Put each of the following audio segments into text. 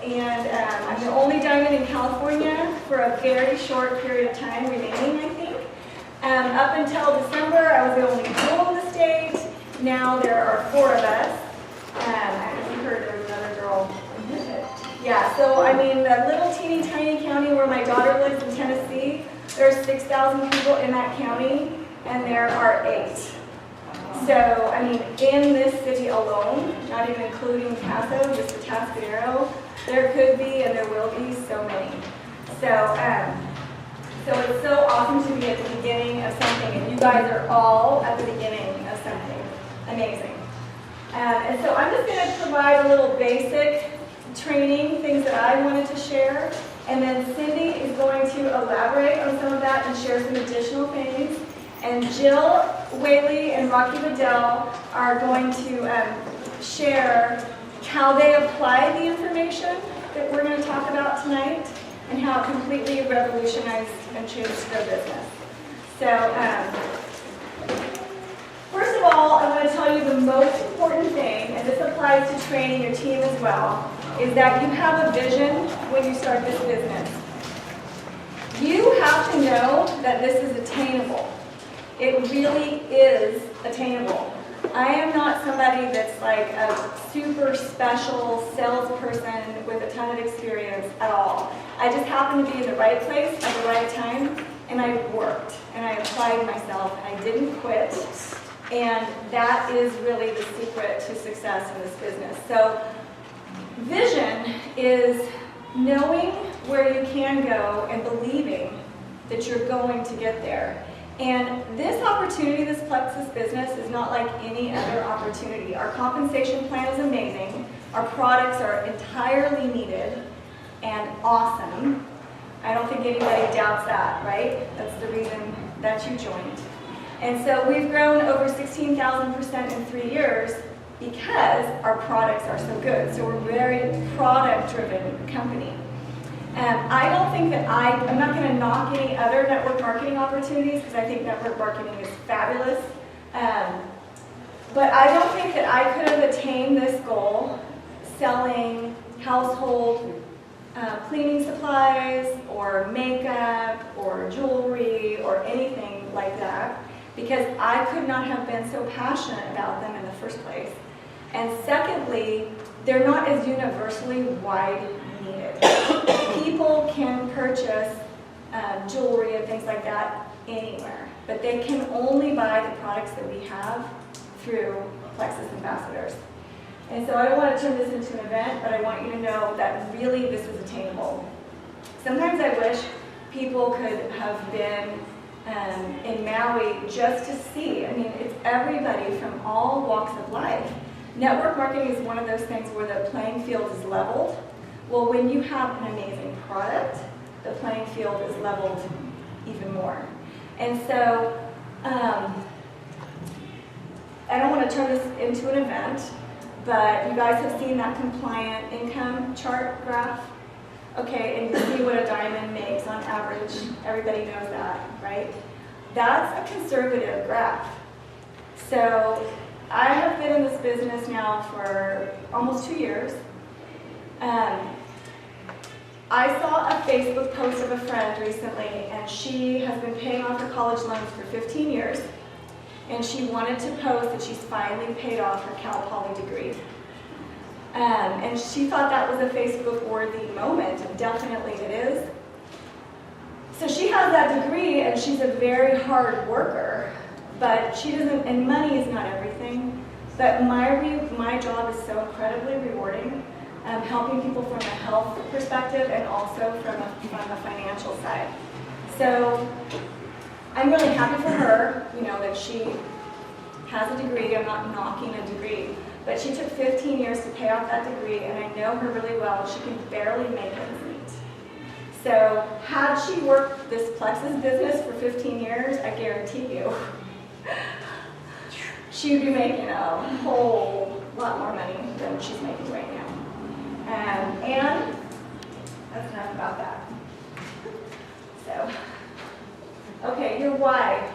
and I'm the only diamond in California for a very short period of time remaining, I think. Up until December, I was the only jewel in the state. Now there are 4 of us. I heard there was another girl. Yeah, so I mean, the little teeny tiny county where my daughter lives in Tennessee, there's 6,000 people in that county, and there are 8. So, I mean, in this city alone, not even including Paso, just the Tascadero, there could be and there will be so many. So, so it's so awesome to be at the beginning of something, and you guys are all at the beginning of something amazing. And so I'm just going to provide a little basic training, things that I wanted to share, and then Cindy is going to elaborate on some of that and share some additional things. And Jill, Whaley, and Rocky Bedell are going to share how they apply the information that we're going to talk about tonight and how it completely revolutionized and changed their business. So, first of all, I want to tell you the most important thing, and this applies to training your team as well, is that you have a vision when you start this business. You have to know that this is attainable. It really is attainable. I am not somebody that's like a super special salesperson with a ton of experience at all. I just happen to be in the right place at the right time, and I worked, and I applied myself, and I didn't quit. And that is really the secret to success in this business. So vision is knowing where you can go and believing that you're going to get there. And this opportunity, this Plexus business, is not like any other opportunity. Our compensation plan is amazing. Our products are entirely needed and awesome. I don't think anybody doubts that, right? That's the reason that you joined. And so we've grown over 16,000% in 3 years because our products are so good. So we're a very product-driven company. I don't think that I'm not going to knock any other network marketing opportunities because I think network marketing is fabulous. But I don't think that I could have attained this goal selling household cleaning supplies or makeup or jewelry or anything like that because I could not have been so passionate about them in the first place. And secondly, they're not as universally wide needed. People can purchase jewelry and things like that anywhere, but they can only buy the products that we have through Plexus ambassadors. And so I don't want to turn this into an event, but I want you to know that really this is attainable. Sometimes I wish people could have been in Maui just to see. I mean, it's everybody from all walks of life. Network marketing is one of those things where the playing field is leveled. Well, when you have an amazing product, the playing field is leveled even more. And so, I don't want to turn this into an event, but you guys have seen that compliant income chart graph. Okay, and you see what a diamond makes on average. Everybody knows that, right? That's a conservative graph. So I have been in this business now for almost 2 years. I saw a Facebook post of a friend recently, and she has been paying off her college loans for 15 years, and she wanted to post that she's finally paid off her Cal Poly degree. And she thought that was a Facebook-worthy moment, and definitely it is. So she has that degree, and she's a very hard worker, but she doesn't, and money is not everything, but my job is so incredibly rewarding, helping people from a health perspective and also from a financial side. So I'm really happy for her, that she has a degree. I'm not knocking a degree. But she took 15 years to pay off that degree, and I know her really well. She can barely make ends meet. So had she worked this Plexus business for 15 years, I guarantee you, she would be making a whole lot more money than she's making right now. And that's enough about that. So, okay, your why.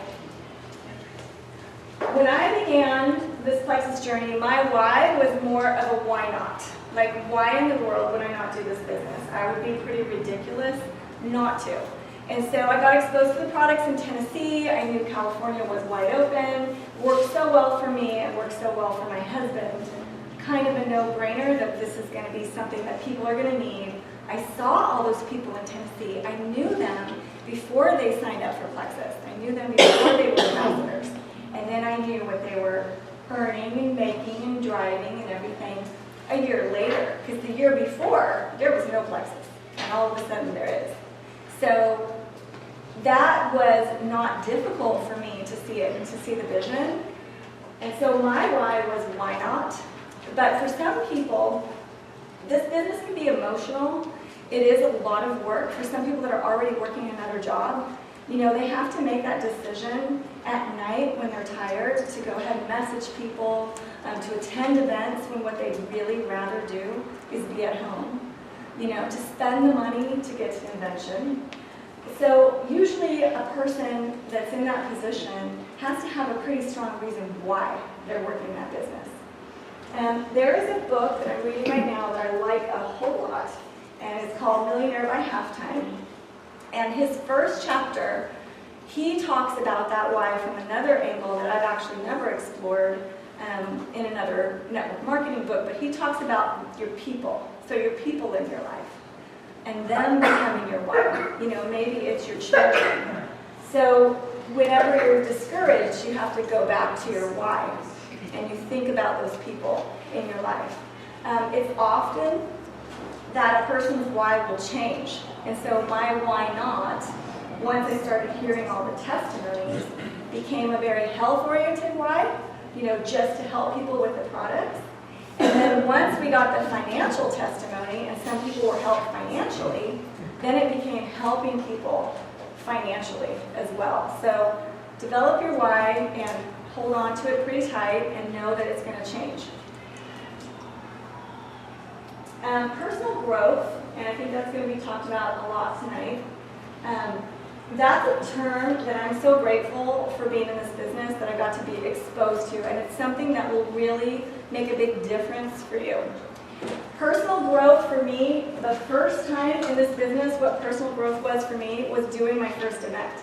When I began this Plexus journey, my why was more of a why not. Like, why in the world would I not do this why would be pretty ridiculous not to. And so I got exposed to the products in Tennessee. I knew California was wide open, worked so well for me and worked so well for my husband. Kind of a no-brainer that this is going to be something that people are going to need. I saw all those people in Tennessee. I knew them before they signed up for Plexus. I knew them before they were ambassadors. And then I knew what they were earning and making and driving and everything a year later. Because the year before, there was no Plexus. And all of a sudden there is. So that was not difficult for me to see it and to see the vision. And so my why was, why not? But for some people, this business can be emotional. It is a lot of work. For some people that are already working another job, you know, they have to make that decision at night when they're tired to go ahead and message people, to attend events when what they'd really rather do is be at home, you know, to spend the money to get to the invention. So usually a person that's in that position has to have a pretty strong reason why they're working that business. There is a book that I'm reading right now that I like a whole lot, and it's called Millionaire by Halftime. And his first chapter, he talks about that why from another angle that I've actually never explored in another network marketing book, but he talks about your people, so your people in your life, and them becoming your why. You know, maybe it's your children. So whenever you're discouraged, you have to go back to your why, and you think about those people in your life. It's often that a person's why will change. And so my why not, once I started hearing all the testimonies, became a very health-oriented why, you know, just to help people with the products. And then once we got the financial testimony, and some people were helped financially, then it became helping people financially as well. So develop your why and hold on to it pretty tight and know that it's going to change. Personal growth, and I think that's going to be talked about a lot tonight. That's a term that I'm so grateful for being in this business that I got to be exposed to, and it's something that will really make a big difference for you. Personal growth for me, the first time in this business, what personal growth was for me was doing my first event.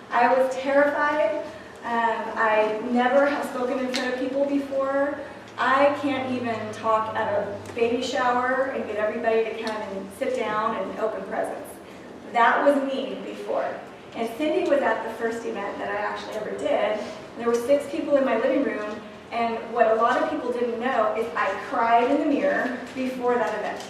I was terrified. I never have spoken in front of people before. I can't even talk at a baby shower and get everybody to come and sit down and open presents. That was me before. And Cindy was at the first event that I actually ever did. There were 6 people in my living room, and what a lot of people didn't know is I cried in the mirror before that event.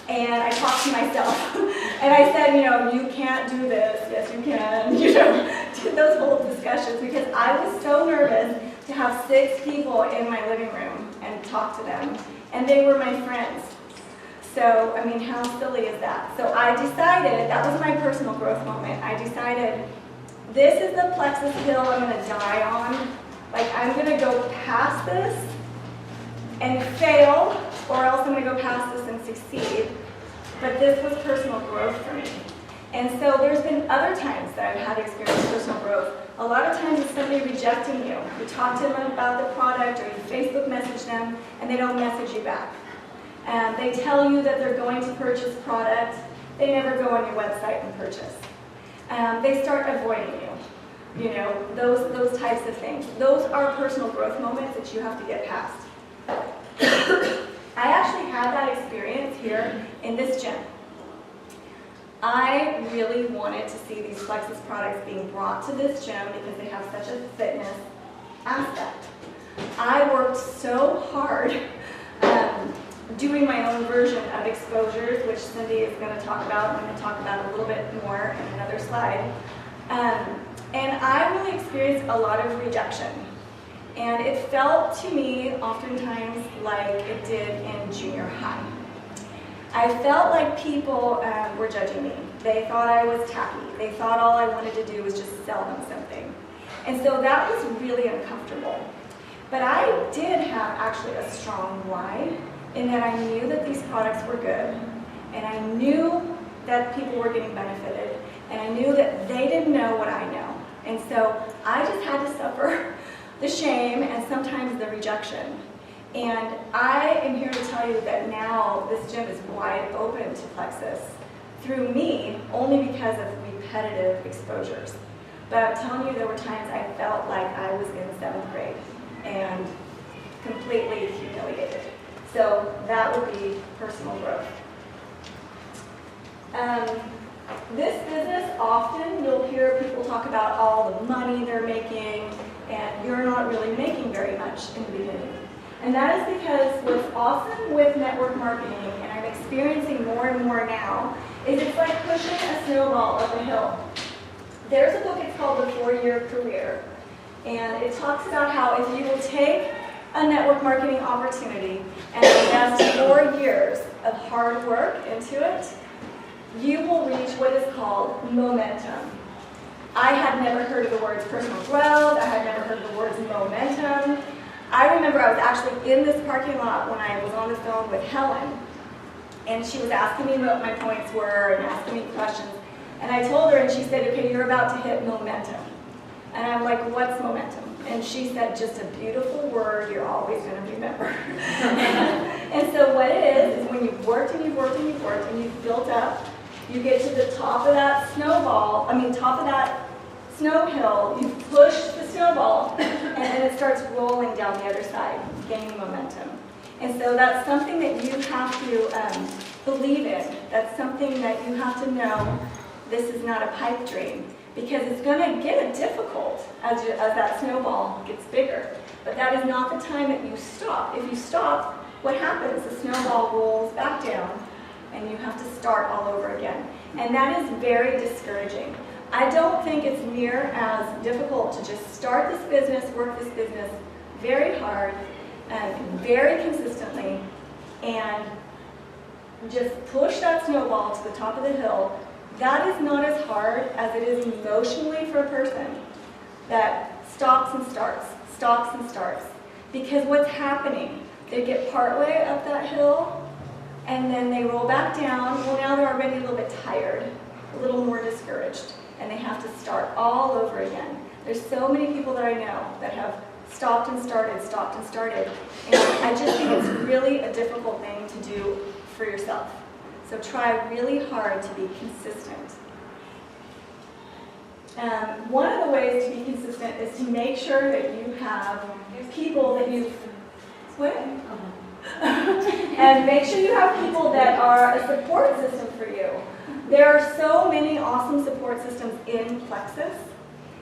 And I talked to myself, and I said, you know, you can't do this, yes you can, you know, did those whole discussions because I was so nervous to have 6 people in my living room and talk to them, and they were my friends. So, I mean, how silly is that? So I decided, that was my personal growth moment, I decided, this is the Plexus hill I'm going to die on. Like, I'm going to go past this and fail, or else I'm going to go past this and succeed. But this was personal growth for me. And so there's been other times that I've had experienced personal growth. A lot of times it's somebody rejecting you. You talk to them about the product, or you Facebook message them, and they don't message you back. They tell you that they're going to purchase product. They never go on your website and purchase. They start avoiding you. You know, those types of things. Those are personal growth moments that you have to get past. I actually had that experience here in this gym. I really wanted to see these Plexus products being brought to this gym because they have such a fitness aspect. I worked so hard doing my own version of exposures, which Cindy is going to talk about. I'm going to talk about a little bit more in another slide. And I really experienced a lot of rejection. And it felt to me oftentimes like it did in junior high. I felt like people were judging me. They thought I was tacky. They thought all I wanted to do was just sell them something. And so that was really uncomfortable. But I did have actually a strong why, in that I knew that these products were good, and I knew that people were getting benefited, and I knew that they didn't know what I know. And so I just had to suffer the shame and sometimes the rejection. And I am here to tell you that now this gym is wide open to Plexus through me, only because of repetitive exposures. But I'm telling you, there were times I felt like I was in 7th grade and completely humiliated. So that would be personal growth. This business, often you'll hear people talk about all the money they're making, and you're not really making very much in the beginning. And that is because what's awesome with network marketing, and I'm experiencing more and more now, is it's like pushing a snowball up a hill. There's a book, it's called The 4-Year Career, and it talks about how if you will take a network marketing opportunity and invest 4 years of hard work into it, you will reach what is called momentum. I had never heard of the words personal growth. I had never heard of the words momentum. I remember I was actually in this parking lot when I was on the phone with Helen, and she was asking me what my points were and asking me questions. And I told her, and she said, okay, you're about to hit momentum. And I'm like, what's momentum? And she said, just a beautiful word you're always going to remember. And so what it is when you've worked and you've worked and you've worked and you've built up, you get to the top of that top of that snow hill, you push the snowball, and then it starts rolling down the other side, gaining momentum. And so that's something that you have to believe in. That's something that you have to know this is not a pipe dream, because it's going to get difficult as that snowball gets bigger. But that is not the time that you stop. If you stop, what happens? The snowball rolls back down, and you have to start all over again. And that is very discouraging. I don't think it's near as difficult to just start this business, work this business very hard, and very consistently, and just push that snowball to the top of the hill. That is not as hard as it is emotionally for a person that stops and starts, stops and starts. Because what's happening, they get partway up that hill, and then they roll back down. Well, now they're already a little bit tired, a little more discouraged, and they have to start all over again. There's so many people that I know that have stopped and started, and I just think it's really a difficult thing to do for yourself. So try really hard to be consistent. One of the ways to be consistent is to make sure that you have people that you've quit. And make sure you have people that are a support system for you. There are so many awesome support systems in Plexus.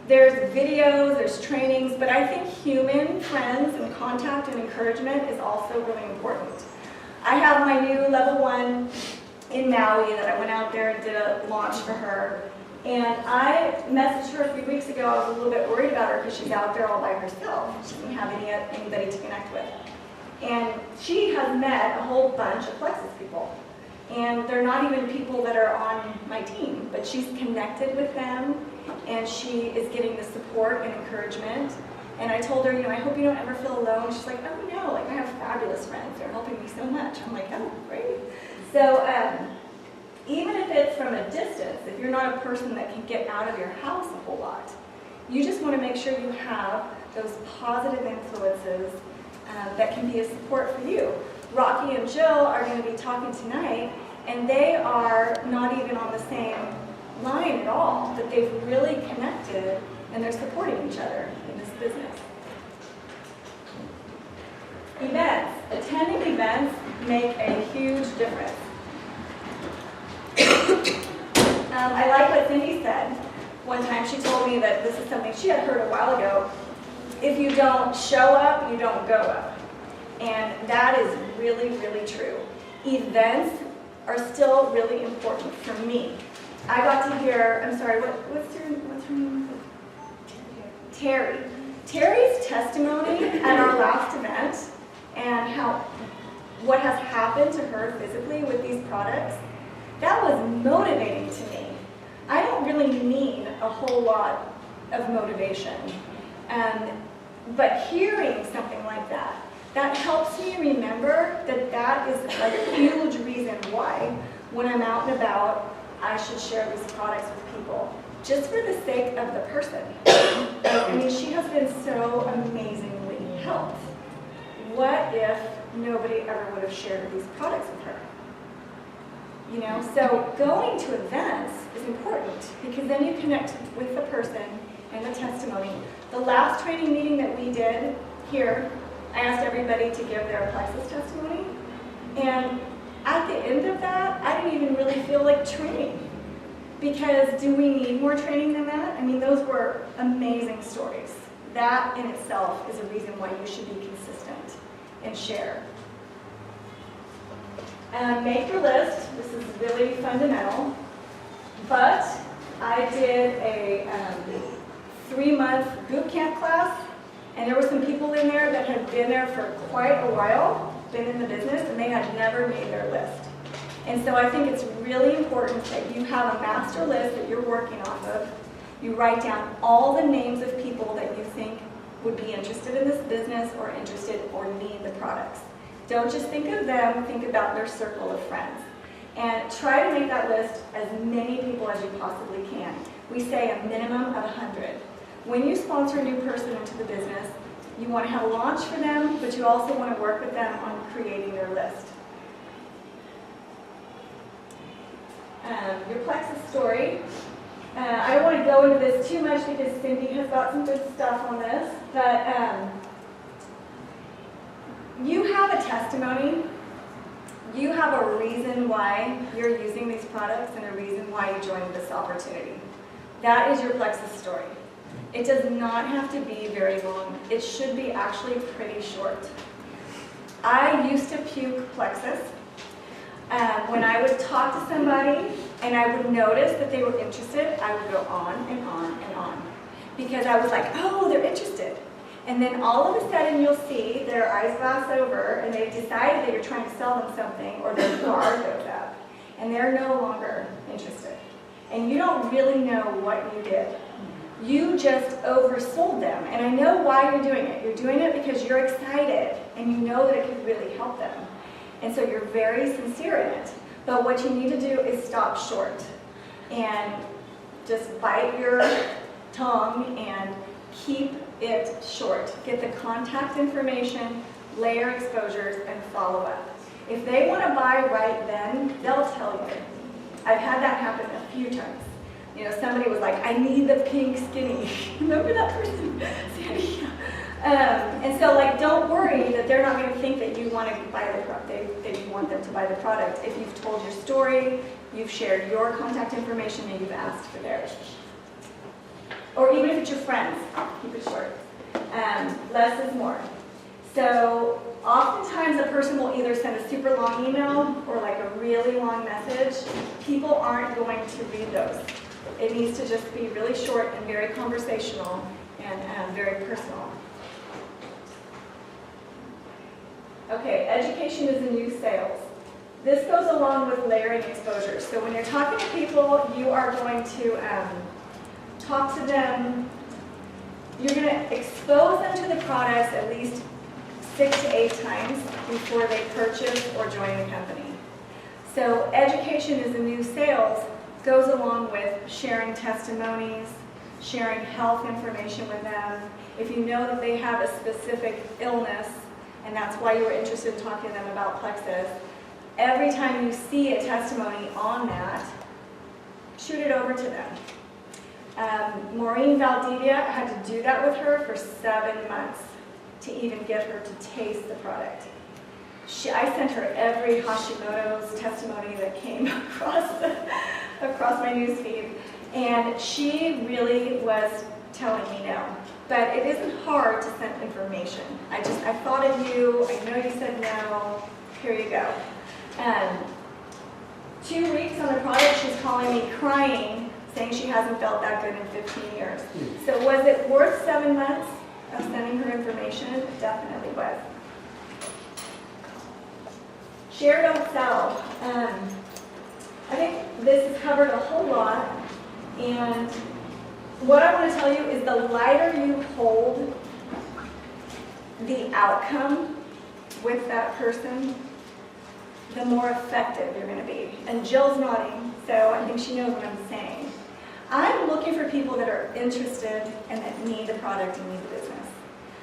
There's videos, there's trainings, but I think human friends and contact and encouragement is also really important. I have my new level 1 in Maui that I went out there and did a launch for her. And I messaged her a few weeks ago. I was a little bit worried about her because she's out there all by herself. She doesn't have anybody to connect with. And she has met a whole bunch of Plexus people. And they're not even people that are on my team, but she's connected with them, and she is getting the support and encouragement. And I told her, I hope you don't ever feel alone. She's like, oh no, I have fabulous friends. They're helping me so much. I'm like, oh, great. So even if it's from a distance, if you're not a person that can get out of your house a whole lot, you just want to make sure you have those positive influences that can be a support for you. Rocky and Jill are going to be talking tonight, and they are not even on the same line at all, but they've really connected, and they're supporting each other in this business. Events. Attending events make a huge difference. I like what Cindy said. One time she told me that this is something she had heard a while ago. If you don't show up, you don't go up. And that is really, really true. Events are still really important for me. I got to hear, I'm sorry, what's her name? Terry. Terry's testimony at our last event and what has happened to her physically with these products, that was motivating to me. I don't really need a whole lot of motivation. But hearing something like that, that helps me remember that that is like a huge reason why, when I'm out and about, I should share these products with people, just for the sake of the person. I mean, she has been so amazingly helped what if nobody ever would have shared these products with her? You know, so going to events is important because then you connect with the person and the testimony. The last training meeting that we did here, I asked everybody to give their Plexus testimony, and at the end of that, I didn't even really feel like training. Because do we need more training than that? I mean, those were amazing stories. That in itself is a reason why you should be consistent and share. Make your list. This is really fundamental. But I did a 3-month boot camp class, and there were some people in there that had been there for quite a while, been in the business, and they had never made their list. And so I think it's really important that you have a master list that you're working off of. You write down all the names of people that you think would be interested in this business or interested or need the products. Don't just think of them, think about their circle of friends. And try to make that list as many people as you possibly can. We say a minimum of 100. When you sponsor a new person into the business, you want to have a launch for them, but you also want to work with them on creating their list. Your Plexus story. I don't want to go into this too much because Cindy has got some good stuff on this, but you have a testimony. You have a reason why you're using these products and a reason why you joined this opportunity. That is your Plexus story. It does not have to be very long. It should be actually pretty short. I used to puke Plexus. When I would talk to somebody and I would notice that they were interested, I would go on and on and on. Because I was like, oh, they're interested. And then all of a sudden you'll see their eyes glass over and they've decided that you're trying to sell them something, or their guard goes up and they're no longer interested. And you don't really know what you did. You just oversold them. And I know why you're doing it. You're doing it because you're excited and you know that it could really help them. And so you're very sincere in it. But what you need to do is stop short and just bite your tongue and keep it short. Get the contact information, layer exposures, and follow up. If they want to buy right then, they'll tell you. I've had that happen a few times. You know, somebody was like, I need the pink skinny. Remember that person? Sandy? And so, like, don't worry that they're not going to think that you want to buy the product. That you want them to buy the product. If you've told your story, you've shared your contact information, and you've asked for theirs. Or even if it's your friends, keep it short. Less is more. So oftentimes a person will either send a super long email or like a really long message. People aren't going to read those. It needs to just be really short and very conversational and very personal. Okay, education is the new sales. This goes along with layering exposure. So when you're talking to people, you are going to talk to them. You're going to expose them to the products at least 6 to 8 times before they purchase or join the company. So education is the new sales goes along with sharing testimonies, sharing health information with them. If you know that they have a specific illness, and that's why you were interested in talking to them about Plexus, every time you see a testimony on that, shoot it over to them. Maureen Valdivia, I had to do that with her for 7 months to even get her to taste the product. I sent her every Hashimoto's testimony that came across my newsfeed, and she really was telling me no. But it isn't hard to send information. I thought of you, I know you said no, here you go. 2 weeks on the product, she's calling me crying, saying she hasn't felt that good in 15 years. So was it worth 7 months of sending her information? It definitely was. Share, don't sell. I think this has covered a whole lot, and what I want to tell you is the lighter you hold the outcome with that person, the more effective you're going to be. And Jill's nodding, so I think she knows what I'm saying. I'm looking for people that are interested and that need the product and need the business.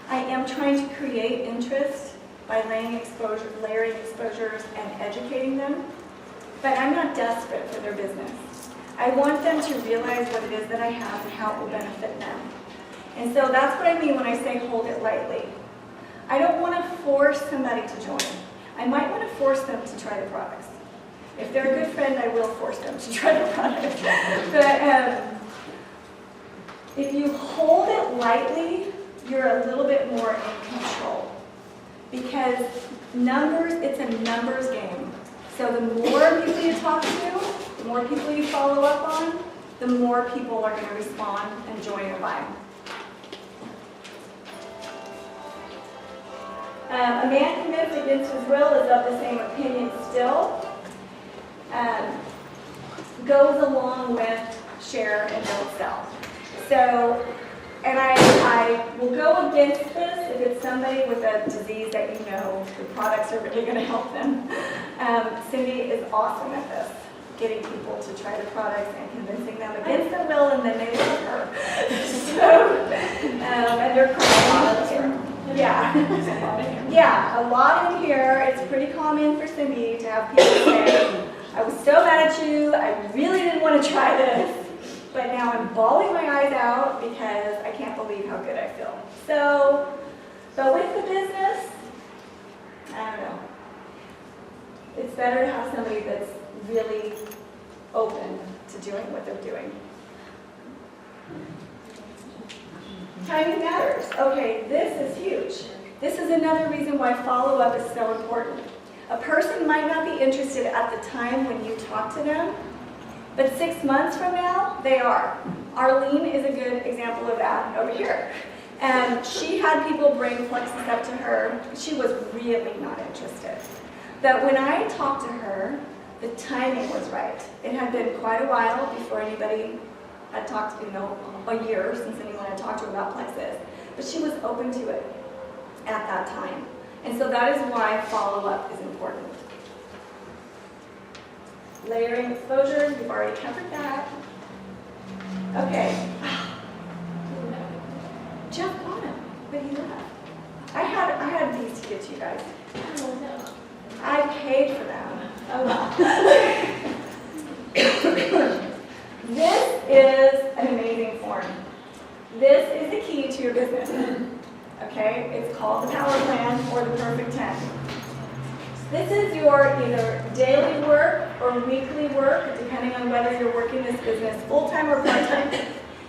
I am trying to create interest, by layering exposures and educating them, but I'm not desperate for their business. I want them to realize what it is that I have and how it will benefit them. And so that's what I mean when I say hold it lightly. I don't want to force somebody to join. I might want to force them to try the products. If they're a good friend, I will force them to try the products. But if you hold it lightly, you're a little bit more in control. Because numbers, it's a numbers game. So the more people you talk to, the more people you follow up on, the more people are going to respond and join your buy. A man convinced against his will is of the same opinion still. Goes along with share and don't sell. So, and I will go against this if it's somebody with a disease that you know the products are really going to help them. Cindy is awesome at this, getting people to try the products and convincing them against their will, and then they love her. So, and they're crying here. Yeah, a lot in here. It's pretty common for Cindy to have people say, I was so mad at you, I really didn't want to try this, but now I'm bawling my eyes out because I can't believe how good I feel. So, but with the business, I don't know. It's better to have somebody that's really open to doing what they're doing. Timing matters. Okay, this is huge. This is another reason why follow-up is so important. A person might not be interested at the time when you talk to them, but 6 months from now, they are. Arlene is a good example of that over here. And she had people bring Plexus up to her. She was really not interested. But when I talked to her, the timing was right. It had been quite a while before anybody had talked, a year since anyone had talked to her about Plexus. But she was open to it at that time. And so that is why follow-up is important. Layering exposures, we've already covered that. Okay. Jeff got him, but he left. I had these to get to you guys. Oh, no. I paid for them. Oh, well. This is an amazing form. This is the key to your business. Okay? It's called the Power Plan or the Perfect 10. This is your either daily work or weekly work, depending on whether you're working this business full-time or part-time.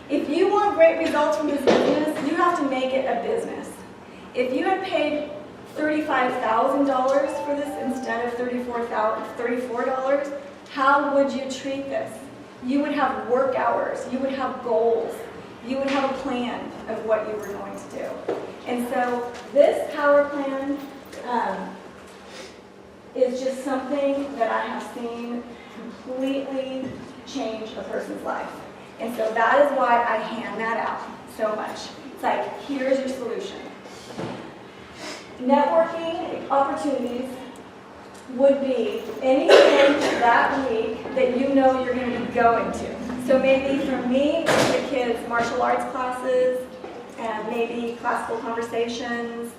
If you want great results from this business, you have to make it a business. If you had paid $35,000 for this instead of $34, how would you treat this? You would have work hours, you would have goals, you would have a plan of what you were going to do. And so this power plan is just something that I have seen completely change a person's life. And so that is why I hand that out so much. It's like, here's your solution. Networking opportunities would be anything that week that you know you're going to be going to. So maybe for me, the kids' martial arts classes, and maybe classical conversations,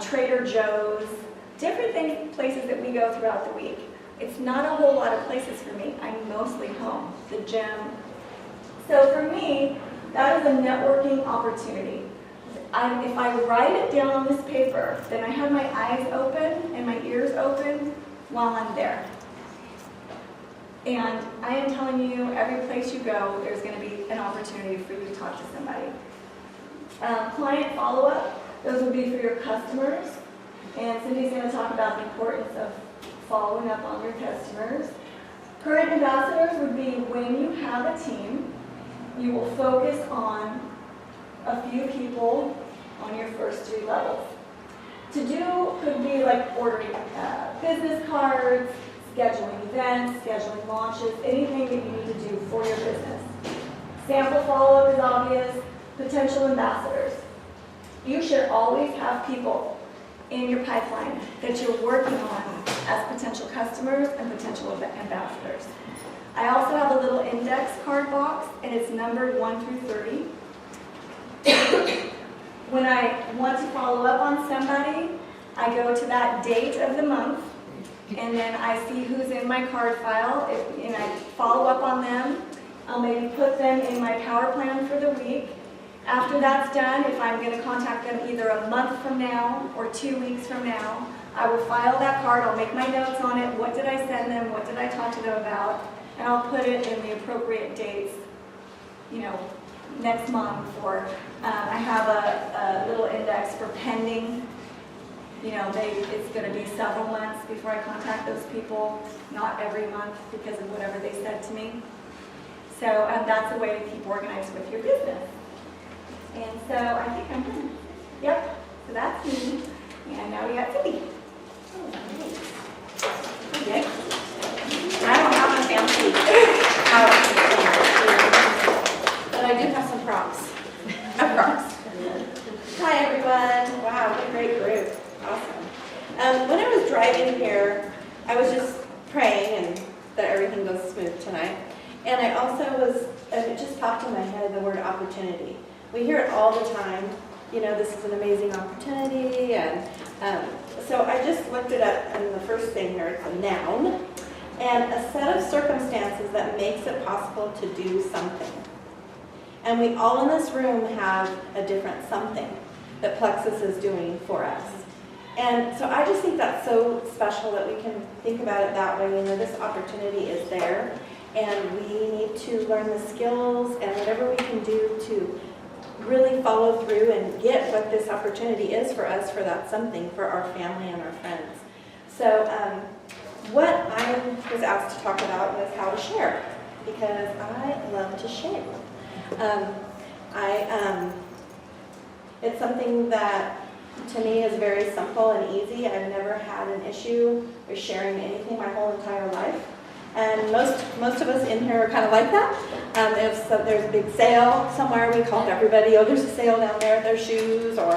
Trader Joe's, different places that we go throughout the week. It's not a whole lot of places for me. I'm mostly home, the gym. So for me, that is a networking opportunity. If I write it down on this paper, then I have my eyes open and my ears open while I'm there. And I am telling you, every place you go, there's going to be an opportunity for you to talk to somebody. Client follow-up, those would be for your customers. And Cindy's going to talk about the importance of following up on your customers. Current ambassadors would be when you have a team, you will focus on a few people on your first 3 levels. To do could be like ordering business cards, scheduling events, scheduling launches, anything that you need to do for your business. Sample follow-up is obvious. Potential ambassadors. You should always have people in your pipeline that you're working on as potential customers and potential ambassadors. I also have a little index card box, and it's numbered 1 through 30. When I want to follow up on somebody, I go to that date of the month, and then I see who's in my card file, and I follow up on them. I'll maybe put them in my power plan for the week. After that's done, if I'm going to contact them either a month from now or 2 weeks from now, I will file that card. I'll make my notes on it. What did I send them? What did I talk to them about? And I'll put it in the appropriate dates, next month. Or I have a little index for pending. It's going to be several months before I contact those people, not every month because of whatever they said to me. So that's a way to keep organized with your business. And so I think I'm done. Yep, so that's me. And now we got Cindy. Okay. I don't have a fancy but I do have some props. Hi everyone. Wow, what a great group. Awesome. When I was driving here, I was just praying and that everything goes smooth tonight. And I also it just popped in my head the word opportunity. We hear it all the time. This is an amazing opportunity. And so I just looked it up, and the first thing here is a noun. And a set of circumstances that makes it possible to do something. And we all in this room have a different something that Plexus is doing for us. And so I just think that's so special that we can think about it that way. This opportunity is there, and we need to learn the skills and whatever we can do to really follow through and get what this opportunity is for us, for that something, for our family and our friends. So what I was asked to talk about was how to share, because I love to share. It's something that to me is very simple and easy. I've never had an issue with sharing anything my whole entire life. And most of us in here are kind of like that. If there's a big sale somewhere, we call everybody, oh, there's a sale down there at their shoes, or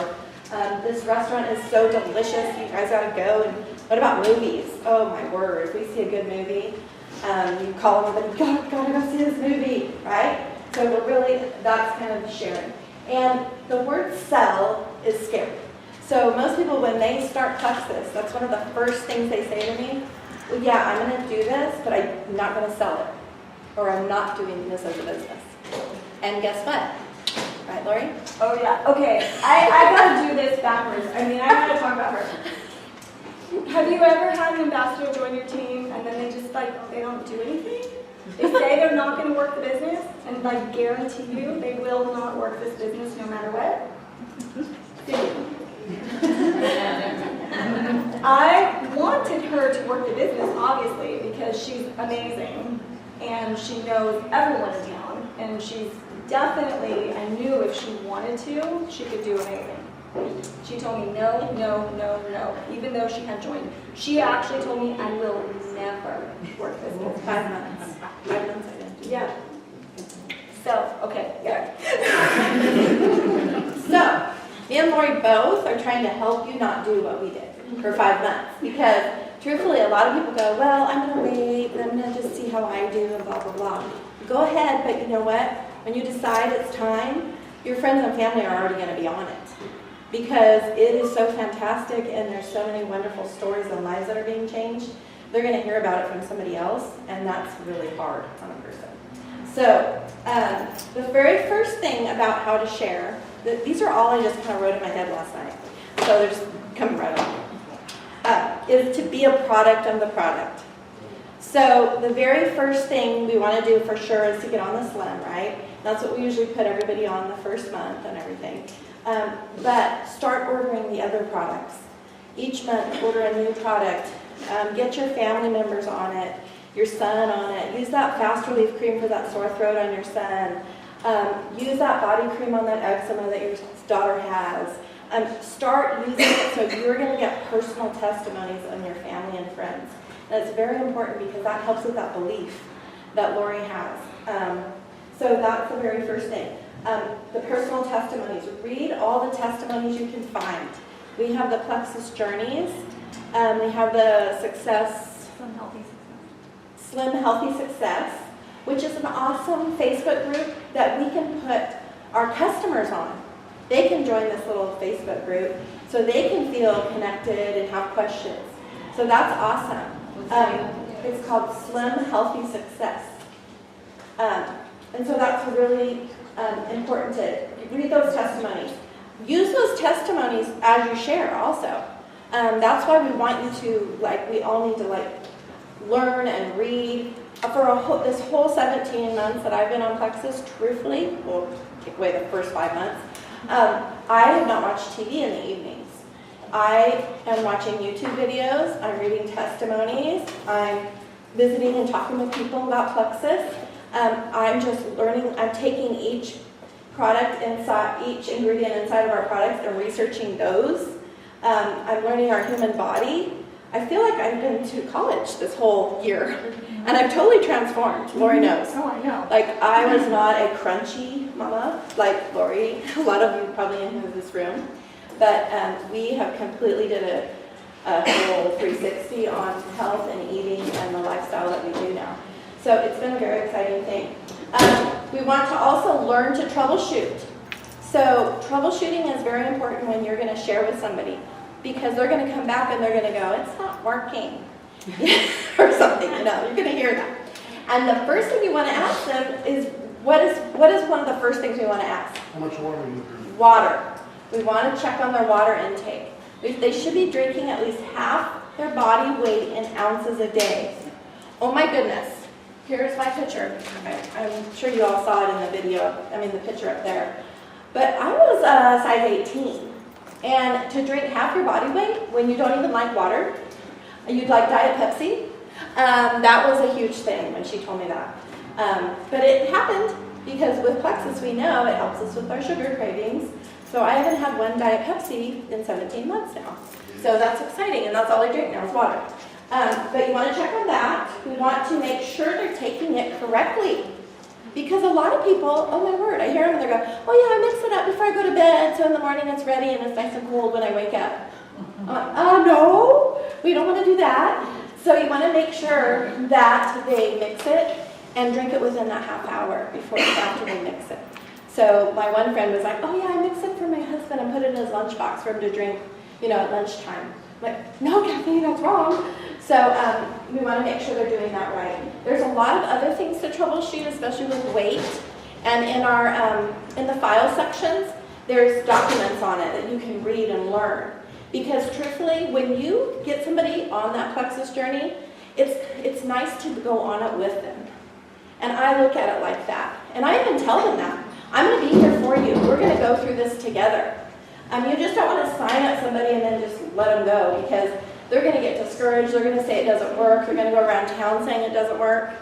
this restaurant is so delicious, you guys gotta go. And what about movies? Oh my word, if we see a good movie, you call everybody, gotta go see this movie, right? So that's kind of sharing. And the word sell is scary. So most people, when they start Plexus, that's one of the first things they say to me. Well, yeah, I'm going to do this, but I'm not going to sell it. Or I'm not doing this as a business. And guess what? Right, Lori? Oh, yeah. Okay. I got to do this backwards. I got to talk about her. Have you ever had an ambassador join your team and then they just, they don't do anything? They say they're not going to work the business, and, guarantee you they will not work this business no matter what? I wanted her to work the business, obviously, because she's amazing, and she knows everyone in town, and she's definitely, I knew if she wanted to, she could do amazing. She told me no, no, no, no, even though she had joined. She actually told me, I will never work this business. 5 months. 5 months I didn't do. Yeah. So, okay, yeah. So, me and Lori both are trying to help you not do what we did for 5 months. Because, truthfully, a lot of people go, well, I'm going to wait, and I'm going to just see how I do, and blah, blah, blah. Go ahead, but you know what? When you decide it's time, your friends and family are already going to be on it. Because it is so fantastic, and there's so many wonderful stories and lives that are being changed. They're going to hear about it from somebody else, and that's really hard on a person. So, the very first thing about how to share, these are all I just kind of wrote in my head last night, so they're just coming right on, is to be a product of the product. So, the very first thing we want to do for sure is to get on the Slim, right? That's what we usually put everybody on the first month and everything. But start ordering the other products. Each month, order a new product. Get your family members on it, your son on it. Use that fast relief cream for that sore throat on your son. Use that body cream on that eczema that your daughter has. Start using it so you're going to get personal testimonies on your family and friends. And it's very important because that helps with that belief that Lori has. So that's the very first thing. The personal testimonies. Read all the testimonies you can find. We have the Plexus Journeys. We have the Slim Healthy Success, which is an awesome Facebook group that we can put our customers on. they can join this little Facebook group so they can feel connected and have questions. So that's awesome. It's called Slim Healthy Success. And so that's really important to read those testimonies. Use those testimonies as you share also. That's why we want you to, we all need to learn and read. For this whole 17 months that I've been on Plexus, truthfully, we'll take away the first 5 months, I have not watched TV in the evenings. I am watching YouTube videos, I'm reading testimonies, I'm visiting and talking with people about Plexus. I'm just learning, I'm taking each product inside, each ingredient inside of our products and researching those. I'm learning our human body. I feel like I've been to college this whole year, and I've totally transformed. Lori knows. Oh, I know. I was not a crunchy mama like Lori. A lot of you probably in this room. But we have completely did a whole 360 on health and eating and the lifestyle that we do now. So it's been a very exciting thing. We want to also learn to troubleshoot. So troubleshooting is very important when you're going to share with somebody, because they're going to come back and they're going to go, it's not working, or something, you're going to hear that. And the first thing you want to ask them is, what is one of the first things we want to ask? How much water are you drinking? Water. We want to check on their water intake. They should be drinking at least half their body weight in ounces a day. Oh my goodness. Here's my picture. I'm sure you all saw it in the video, the picture up there. But I was size 18. And to drink half your body weight when you don't even like water, you'd like Diet Pepsi, that was a huge thing when she told me that. But it happened because with Plexus we know it helps us with our sugar cravings. So I haven't had one Diet Pepsi in 17 months now. So that's exciting, and that's all I drink now is water. But you want to check on that. We want to make sure they're taking it correctly. Because a lot of people, oh my word, I hear them and they go, oh yeah, I mix it up before I go to bed, so in the morning it's ready and it's nice and cold when I wake up. No, we don't want to do that. So you want to make sure that they mix it and drink it within that half hour before after they mix it. So my one friend was like, oh yeah, I mix it for my husband and put it in his lunchbox for him to drink, at lunchtime. I'm like, no, Kathy, that's wrong. So we want to make sure they're doing that right. There's a lot of other things to troubleshoot, especially with weight. And in our in the file sections, there's documents on it that you can read and learn. Because truthfully, when you get somebody on that Plexus journey, it's nice to go on it with them. And I look at it like that. And I even tell them that. I'm going to be here for you. We're going to go through this together. You just don't want to sign up somebody and then just let them go, because they're going to get discouraged. They're going to say it doesn't work. They're going to go around town saying it doesn't work.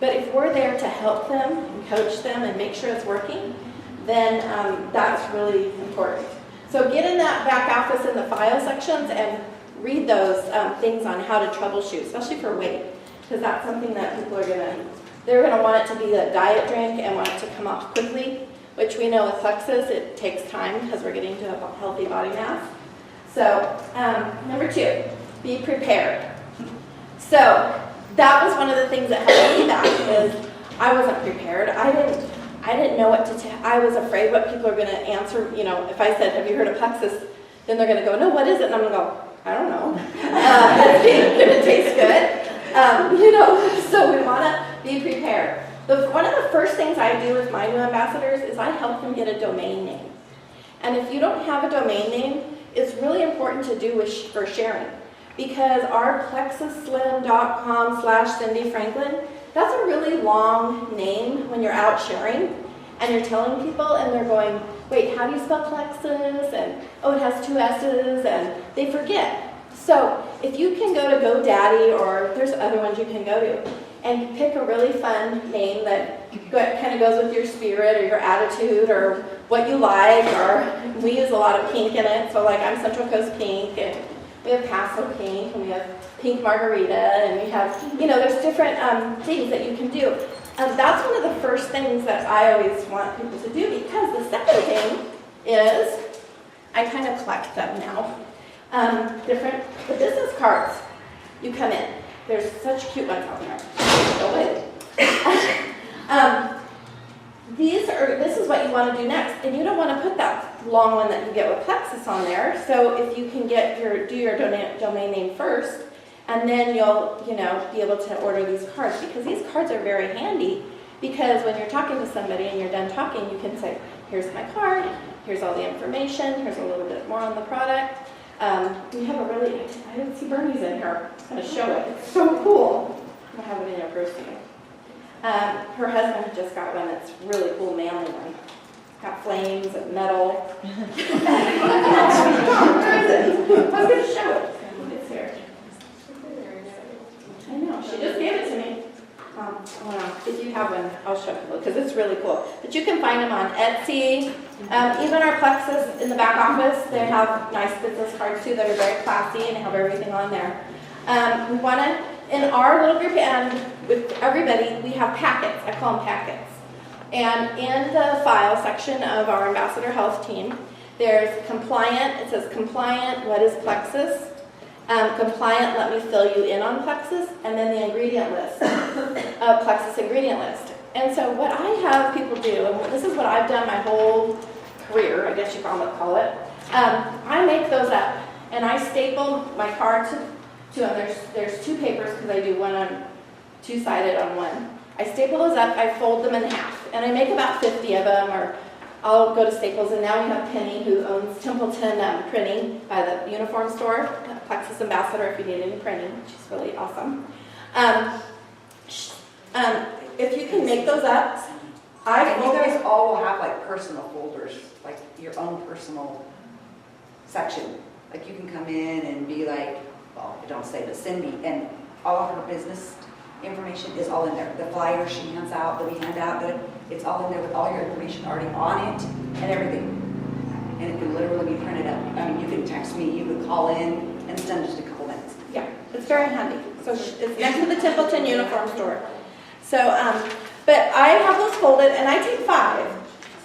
But if we're there to help them and coach them and make sure it's working, then that's really important. So get in that back office in the file sections and read those things on how to troubleshoot, especially for weight, because that's something that people are they're going to want it to be a diet drink and want it to come off quickly, which we know with Plexus, it takes time because we're getting to a healthy body mass. So, number 2, be prepared. So, that was one of the things that held me back, is I wasn't prepared. I didn't know what to tell. I was afraid what people are going to answer. If I said, have you heard of Plexus? Then they're going to go, no, what is it? And I'm going to go, I don't know. It's going to taste good. So we want to be prepared. One of the first things I do with my new ambassadors is I help them get a domain name. And if you don't have a domain name, it's really important to do for sharing. Because our plexusslim.com/Cindy Franklin, that's a really long name when you're out sharing and you're telling people and they're going, wait, how do you spell Plexus? And oh, it has 2 S's, and they forget. So if you can go to GoDaddy, or there's other ones you can go to, and pick a really fun name that kind of goes with your spirit or your attitude or what you like, or we use a lot of pink in it, so I'm Central Coast Pink, and we have Castle Pink, and we have Pink Margarita, and we have, there's different things that you can do. That's one of the first things that I always want people to do, because the second thing is I kind of collect them now. The business cards you come in. There's such cute ones out there. This is what you want to do next. And you don't want to put that long one that you get with Plexus on there. So if you can do your domain name first, and then you'll, be able to order these cards, because these cards are very handy, because when you're talking to somebody and you're done talking, you can say, here's my card, here's all the information, here's a little bit more on the product. We have I didn't see Bernie's in here. I'm going to show it. It's so cool. I have it in your purse here. Her husband just got one that's really cool, manly one. Got flames and metal. Where is it? I was going to show it. It's here. I know, she just gave it to me. If you have one, I'll show you, because it's really cool. But you can find them on Etsy. Even our Plexus in the back office, they have nice business cards too that are very classy and have everything on there. We want to, in our little group and with everybody, we have packets. I call them packets. And in the file section of our Ambassador Health team, there's compliant. It says compliant, what is Plexus? Compliant, let me fill you in on Plexus, and then the ingredient list, Plexus ingredient list. And so what I have people do, and this is what I've done my whole career, I guess you call it, I make those up, and I staple my card to them. There's two papers, because I do one on two-sided on one. I staple those up, I fold them in half, and I make about 50 of them, or I'll go to Staples, and now we have Penny, who owns Templeton Printing by the uniform store, Plexus Ambassador if you need any printing. She's really awesome. If you can make those up, and you guys all will have like personal folders, like your own personal section. Like you can come in and be like, well, I don't say, but Cindy, and all of her business information is all in there. The flyer she hands out, that we hand out, it's all in there with all your information already on it and everything. And it can literally be printed up. I mean, you can text me, you can call in, and it's done just a couple minutes. Yeah, it's very handy. So it's next to the Templeton uniform store. So, but I have those folded, and I take 5.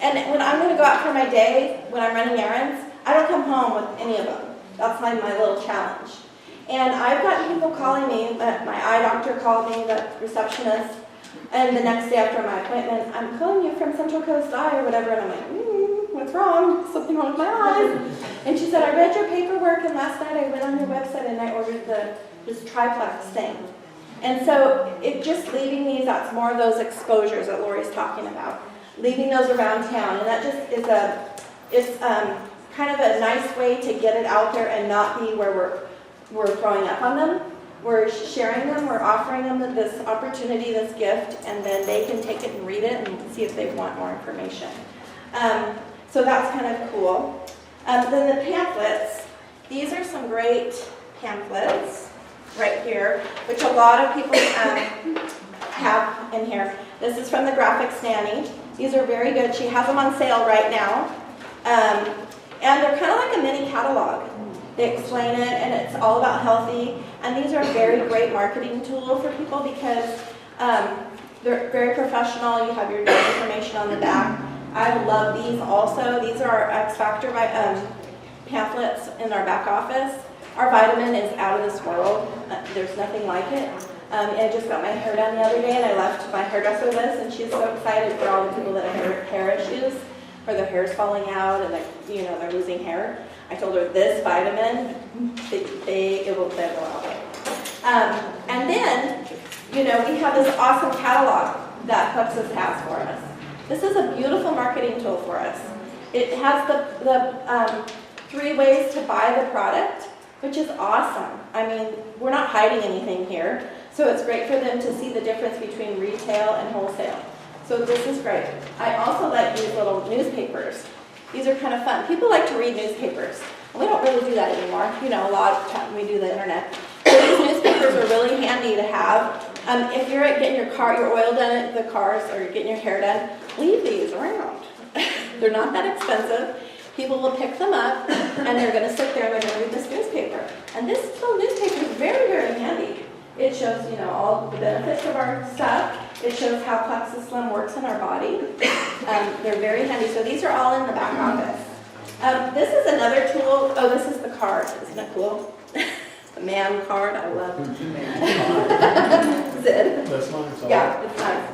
And when I'm going to go out for my day, when I'm running errands, I don't come home with any of them. That's my little challenge. And I've gotten people calling me, my eye doctor called me, the receptionist, and the next day after my appointment, I'm calling you from Central Coast Eye or whatever, and I'm like, what's wrong? Something wrong with my eyes. And she said, I read your paperwork, and last night I went on your website and I ordered this triplex thing. And so it just leaving these, that's more of those exposures that Lori's talking about, leaving those around town, and that just is kind of a nice way to get it out there and not be where we're throwing up on them. We're sharing them, we're offering them this opportunity, this gift, and then they can take it and read it and see if they want more information. So that's kind of cool. Then the pamphlets, these are some great pamphlets right here, which a lot of people have in here. This is from the Graphics Nanny. These are very good. She has them on sale right now. And they're kind of like a mini catalog. They explain it, and it's all about healthy. And these are a very great marketing tool for people because they're very professional. You have your information on the back. I love these also. These are our X Factor pamphlets in our back office. Our vitamin is out of this world. There's nothing like it. I just got my hair done the other day, and I left my hairdresser this, and she's so excited for all the people that have hair issues, or their hair's falling out, and they're losing hair. I told her this vitamin, it will go out. And then, we have this awesome catalog that Plexus has for us. This is a beautiful marketing tool for us. It has the 3 ways to buy the product, which is awesome. I mean, we're not hiding anything here, so it's great for them to see the difference between retail and wholesale. So this is great. I also like these little newspapers. These are kind of fun. People like to read newspapers. We don't really do that anymore. A lot of time we do the internet. So these newspapers are really handy to have. If you're getting your oil done at the cars, or you're getting your hair done, leave these around. They're not that expensive. People will pick them up, and they're going to sit there and they're going to read this newspaper. And this little newspaper is very, very handy. It shows, all the benefits of our stuff. It shows how Plexus Slim works in our body. They're very handy. So these are all in the back office. This is another tool. Oh, this is the card. Isn't it cool? The man card. I love it. Zid. That's nice. Yeah, it's nice.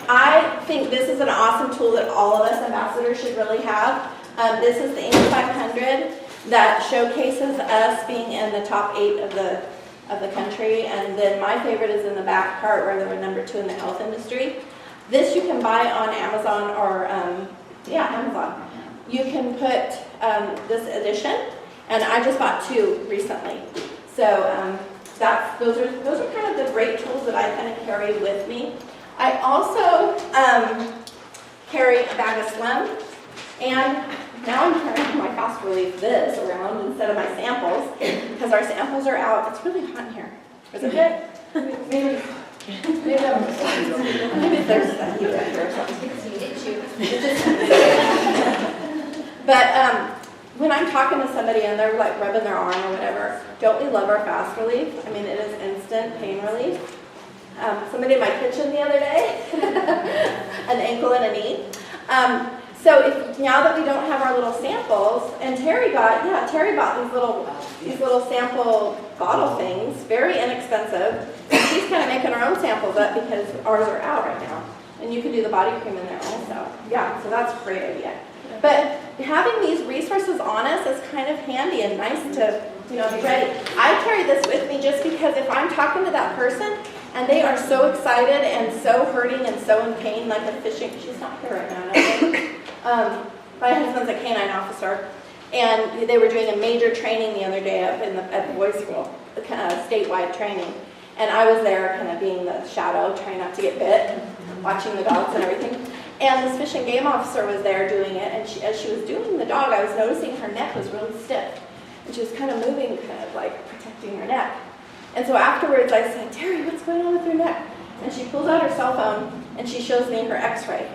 I think this is an awesome tool that all of us ambassadors should really have. This is the Inc. 500 that showcases us being in the top 8 of the country, and then my favorite is in the back part where they were number 2 in the health industry. This you can buy on Amazon or Amazon. You can put this edition, and I just bought 2 recently. So those are kind of the great tools that I kind of carry with me. I also carry a bag of Slim, and now I'm carrying my fast relief this around instead of my samples because our samples are out. It's really hot in here. Is it good? Maybe there's that heat right here or something. But when I'm talking to somebody and they're like rubbing their arm or whatever, don't we love our fast relief? I mean, it is instant pain relief. Somebody in my kitchen the other day, an ankle and a knee. So now that we don't have our little samples, and Terry bought these little sample bottle things, very inexpensive. She's kind of making her own samples up because ours are out right now. And you can do the body cream in there also. Yeah, so that's a great idea. But having these resources on us is kind of handy and nice to, be ready. I carry this with me just because if I'm talking to that person and they are so excited and so hurting and so in pain, like a fishing, she's not here right now, I don't think. My husband's a canine officer, and they were doing a major training the other day up at the boys' school, statewide training. And I was there kind of being the shadow, trying not to get bit, watching the dogs and everything. And this fish and game officer was there doing it, and as she was doing the dog, I was noticing her neck was really stiff. And she was kind of moving, kind of like protecting her neck. And so afterwards I said, Terry, what's going on with your neck? And she pulls out her cell phone, and she shows me her x-ray.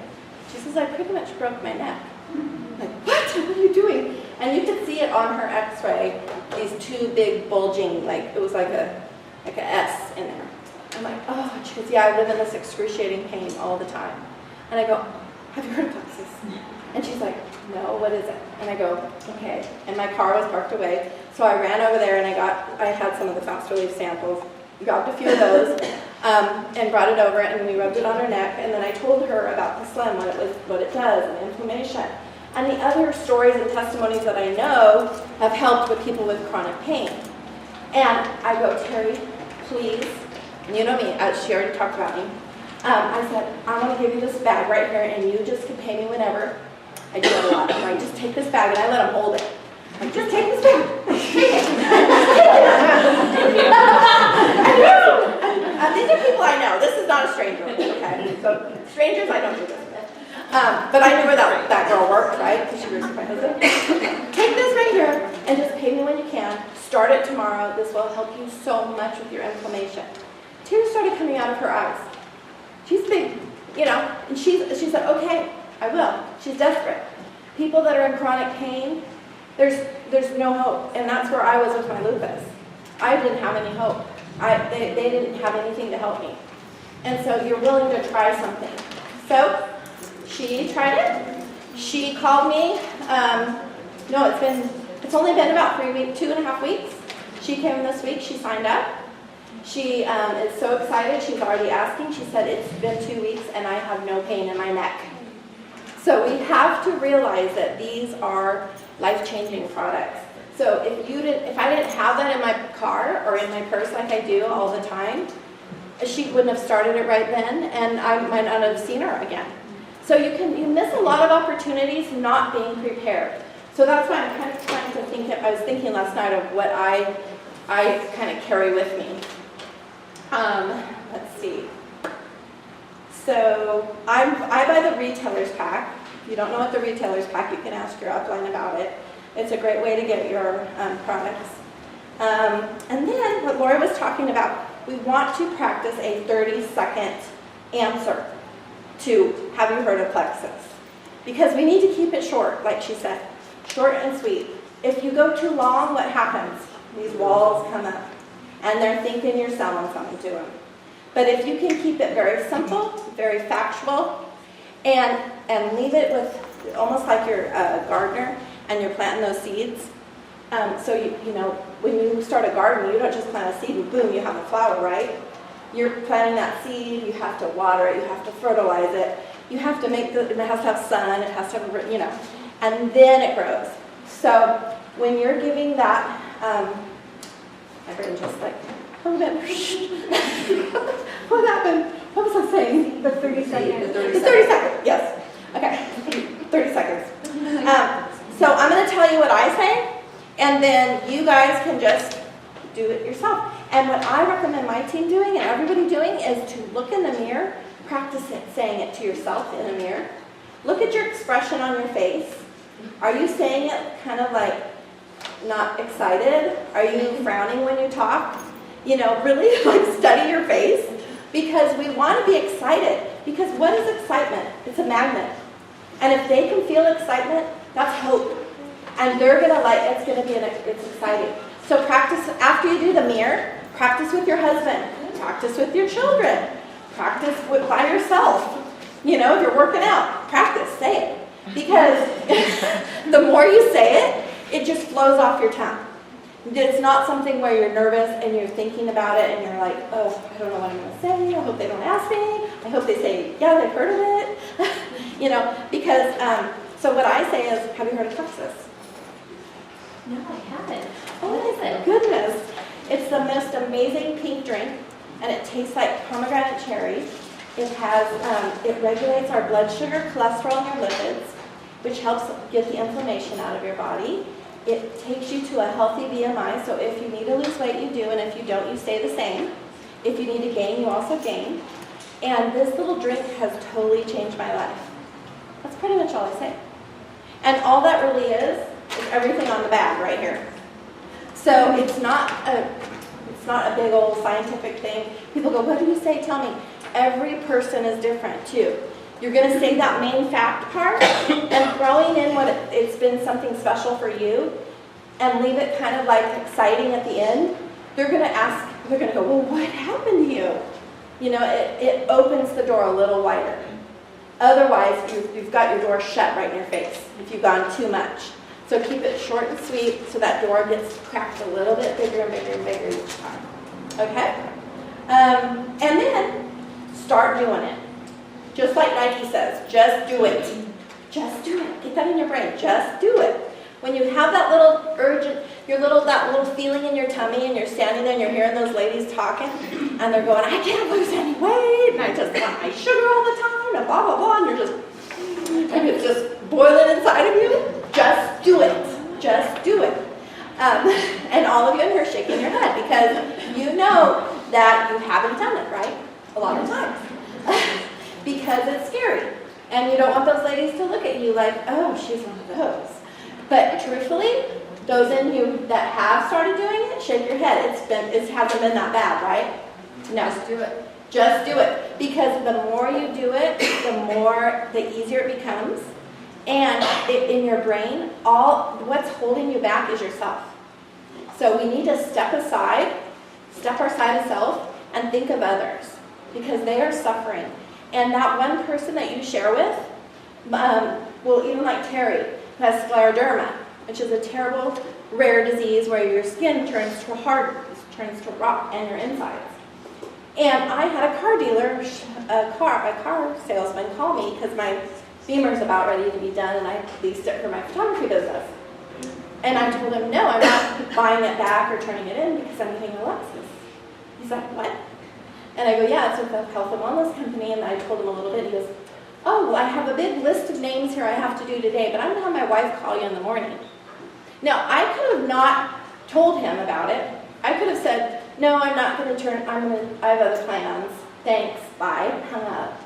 She says, I pretty much broke my neck. I'm like, what are you doing? And you could see it on her x-ray, these 2 big bulging, it was like a S in there. I'm like, oh, and she goes, yeah, I live in this excruciating pain all the time. And I go, have you heard of Plexus? And she's like, no, what is it? And I go, okay. And my car was parked away. So I ran over there and I had some of the fast relief samples, grabbed a few of those, and brought it over, and we rubbed it on her neck. And then I told her about the Slim, what it does, and the inflammation. And the other stories and testimonies that I know have helped with people with chronic pain. And I go, Terry, please, and you know me, as she already talked about me, I said, I want to give you this bag right here, and you just can pay me whenever. I do that a lot. I just take this bag, and I let them hold it. Like, just take this bag. Take it. These are people I know. This is not a stranger. Okay, so strangers I don't do this with. But I knew where that girl worked, right? Because she works with my husband. Take this right here, and just pay me when you can. Start it tomorrow. This will help you so much with your inflammation. Tears started coming out of her eyes. She's big, and she said, okay, I will. She's desperate. People that are in chronic pain, there's no hope. And that's where I was with my lupus. I didn't have any hope. They didn't have anything to help me. And so you're willing to try something. So she tried it. She called me. It's only been about 2.5 weeks. She came this week. She signed up. She is so excited. She's already asking. She said, it's been 2 weeks and I have no pain in my neck. So we have to realize that these are life-changing products. So if I didn't have that in my car or in my purse like I do all the time, she wouldn't have started it right then, and I might not have seen her again. So you miss a lot of opportunities not being prepared. So that's why I'm kind of trying to think. I was thinking last night of what I kind of carry with me. Let's see. So I buy the retailer's pack. If you don't know what the retailer's pack, you can ask your upline about it. It's a great way to get your products. And then what Laura was talking about, we want to practice a 30-second answer to, have you heard of Plexus? Because we need to keep it short, like she said, short and sweet. If you go too long, what happens? These walls come up, and they're thinking you're selling something to them. But if you can keep it very simple, very factual, and leave it with almost like you're a gardener and you're planting those seeds. So you know, when you start a garden, you don't just plant a seed and boom, you have a flower, right? You're planting that seed, you have to water it, you have to fertilize it, You have to make it has to have sun, it has to have, and then it grows. So when you're giving that, my brain just like, what happened? What was I saying? The 30 seconds. The 30 seconds, yes. Okay, 30 seconds. So I'm going to tell you what I say, and then you guys can just do it yourself. And what I recommend my team doing and everybody doing is to look in the mirror, practice it, saying it to yourself in the mirror. Look at your expression on your face. Are you saying it kind of like not excited? Are you frowning when you talk? Really like study your face, because we want to be excited. Because what is excitement? It's a magnet. And if they can feel excitement, that's hope. And they're going to it's exciting. So practice, after you do the mirror, practice with your husband, practice with your children, practice by yourself. If you're working out, practice, say it. Because the more you say it, it just flows off your tongue. It's not something where you're nervous and you're thinking about it and you're like, oh, I don't know what I'm going to say. I hope they don't ask me. I hope they say, yeah, they've heard of it. Because, so what I say is, have you heard of Plexus? No, I haven't. Oh What is my it? goodness. It's the most amazing pink drink, and it tastes like pomegranate cherry. It has, it regulates our blood sugar, cholesterol, and your lipids, which helps get the inflammation out of your body. It takes you to a healthy BMI, so if you need to lose weight, you do, and if you don't, you stay the same. If you need to gain, you also gain. And this little drink has totally changed my life. That's pretty much all I say. And all that really is everything on the bag right here. So it's not a big old scientific thing. People go, what do you say? Tell me. Every person is different too. You're going to say that main fact part and throwing in what it's been something special for you and leave it kind of like exciting at the end. They're going to go, well, what happened to you? It opens the door a little wider. Otherwise, you've got your door shut right in your face if you've gone too much. So keep it short and sweet so that door gets cracked a little bit bigger and bigger and bigger each time. Okay? And then start doing it. Just like Nike says, just do it. Just do it. Get that in your brain. Just do it. When you have that little urgent, that little feeling in your tummy and you're standing there and you're hearing those ladies talking and they're going, I can't lose any weight and I just want my sugar all the time and blah, blah, blah, and it's just boiling inside of you, just do it. Just do it. And all of you in here shaking your head because you know that you haven't done it, right? A lot of times. Because it's scary. And you don't want those ladies to look at you like, oh, she's one of those. But truthfully, those in you that have started doing it, shake your head. It hasn't been that bad, right? No. Just do it. Just do it. Because the more you do it, the easier it becomes. And in your brain, what's holding you back is yourself. So we need to step our side of self, and think of others. Because they are suffering. And that one person that you share with, well, even like Terry, who has scleroderma, which is a terrible, rare disease where your skin turns to hard, turns to rock, and your insides. And I had a car dealer, a car salesman call me because my Beamer's about ready to be done, and I leased it for my photography business. And I told him, no, I'm not buying it back or turning it in because I'm getting a Lexus. He's like, what? And I go, yeah, it's with a health and wellness company. And I told him a little bit. He goes, oh, well, I have a big list of names here I have to do today, but I'm going to have my wife call you in the morning. Now, I could have not told him about it. I could have said, no, I'm not going to I have other plans. Thanks, bye, hung up.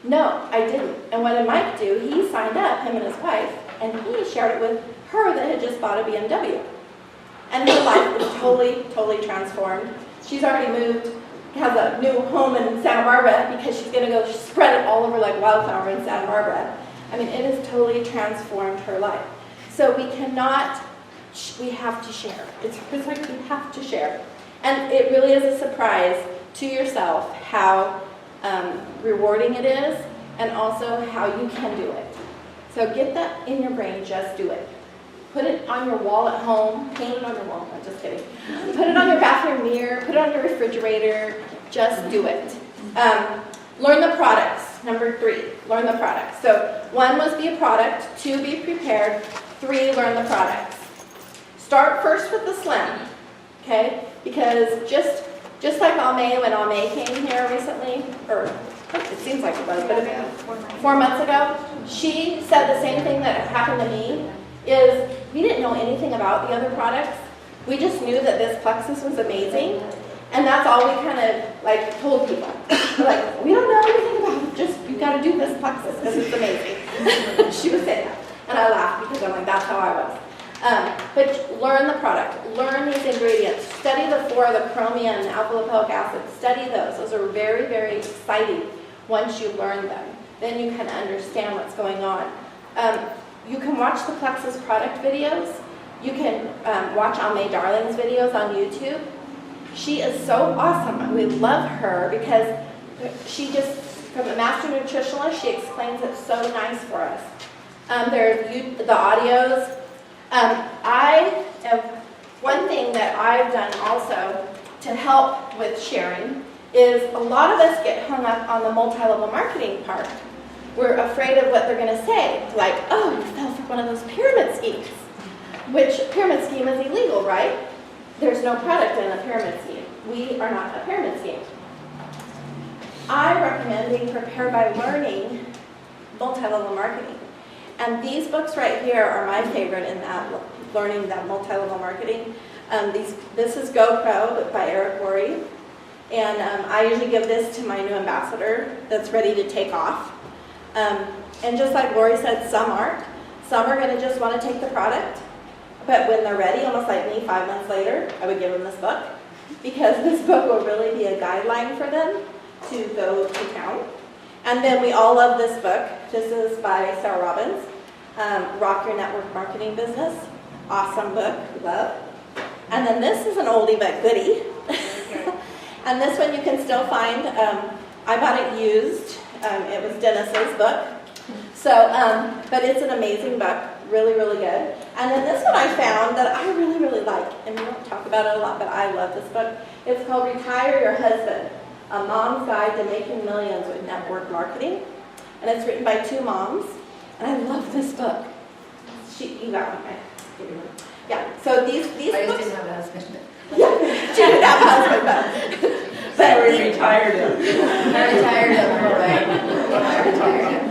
No, I didn't. And what did Mike do? He signed up, him and his wife, and he shared it with her that had just bought a BMW. And her life was totally, totally transformed. She's already moved, has a new home in Santa Barbara because she's going to go spread it all over like wildflower in Santa Barbara. I mean, it has totally transformed her life. So we have to share. It's like we have to share. And it really is a surprise to yourself how rewarding it is and also how you can do it. So get that in your brain, just do it. Put it on your wall at home. Paint it on your wall. I'm just kidding. Put it on your bathroom mirror. Put it on your refrigerator. Just do it. Learn the products. Number 3. learn the product. So 1 was be a product, 2 be prepared, 3 learn the products. Start first with the slim, okay? Because just like Almay, when Almay came here recently, or it seems like it was, but 4 months ago, she said the same thing that happened to me, is we didn't know anything about the other products. We just knew that this Plexus was amazing, and that's all we kind of like told people. We're like, we don't know anything about it, just you got to do this Plexus because it's amazing. She was saying that, and I laughed because I'm like, that's how I was. But learn the product, learn these ingredients, study the 4, the chromium and alpha lipoic acid, study those. Those are very, very exciting once you learn them. Then you can understand what's going on. You can watch the Plexus product videos. You can watch Almay Darling's videos on YouTube. She is so awesome. We love her because she just, from a master nutritionalist, she explains it so nice for us. There's the audios. One thing that I've done also to help with sharing is a lot of us get hung up on the multi-level marketing part. We're afraid of what they're going to say, like, oh, you fell for one of those pyramid schemes, which pyramid scheme is illegal, right? There's no product in a pyramid scheme. We are not a pyramid scheme. I recommend being prepared by learning multi-level marketing. And these books right here are my favorite in that, learning that multi-level marketing. This is GoPro by Eric Worre. And I usually give this to my new ambassador that's ready to take off. And just like Lori said, some aren't. Some are going to just want to take the product. But when they're ready, almost like me 5 months later, I would give them this book. Because this book will really be a guideline for them to go to town. And then we all love this book. This is by Sarah Robbins, Rock Your Network Marketing Business. Awesome book, love. And then this is an oldie but goodie. And this one you can still find. I bought it used. It was Dennis's book. So, but it's an amazing book, really, really good. And then this one I found that I really, really like. And we don't talk about it a lot, but I love this book. It's called Retire Your Husband, A Mom's Guide to Making Millions with Network Marketing. And it's written by 2 moms. And I love this book. You got one, right? Yeah, so these I books. just didn't have a husband. Yeah, she didn't have a husband, but we retired him. I retired him, right? I retired him.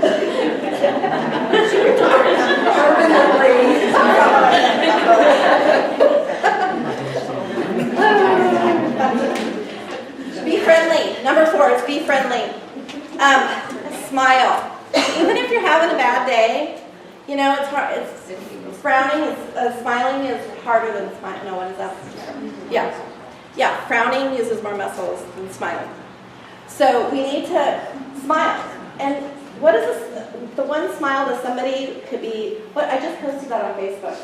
she retired permanently. Be friendly. Number 4 is be friendly. Smile. Even if you're having a bad day, you know, it's hard. It's frowning. Smiling is harder than smiling. No, what is that? Yeah. Frowning uses more muscles than smiling. So we need to smile. And what is this? The one smile to somebody could be. What I just posted that on Facebook.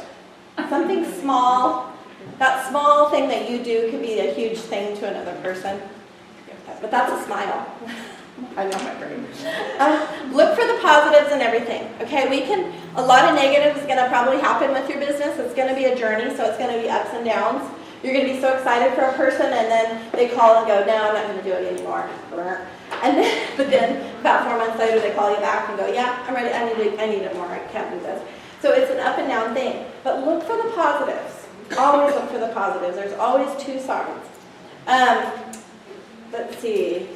Something small. That small thing that you do could be a huge thing to another person. But that's a smile. I know my brain. Look for the positives in everything. Okay, a lot of negatives is going to probably happen with your business. It's going to be a journey, so it's going to be ups and downs. You're going to be so excited for a person, and then they call and go, no, I'm not going to do it anymore. But then about 4 months later, they call you back and go, yeah, I'm ready. I need it more. I can't do this. So it's an up and down thing. But look for the positives. Always look for the positives. There's always 2 sides. Let's see.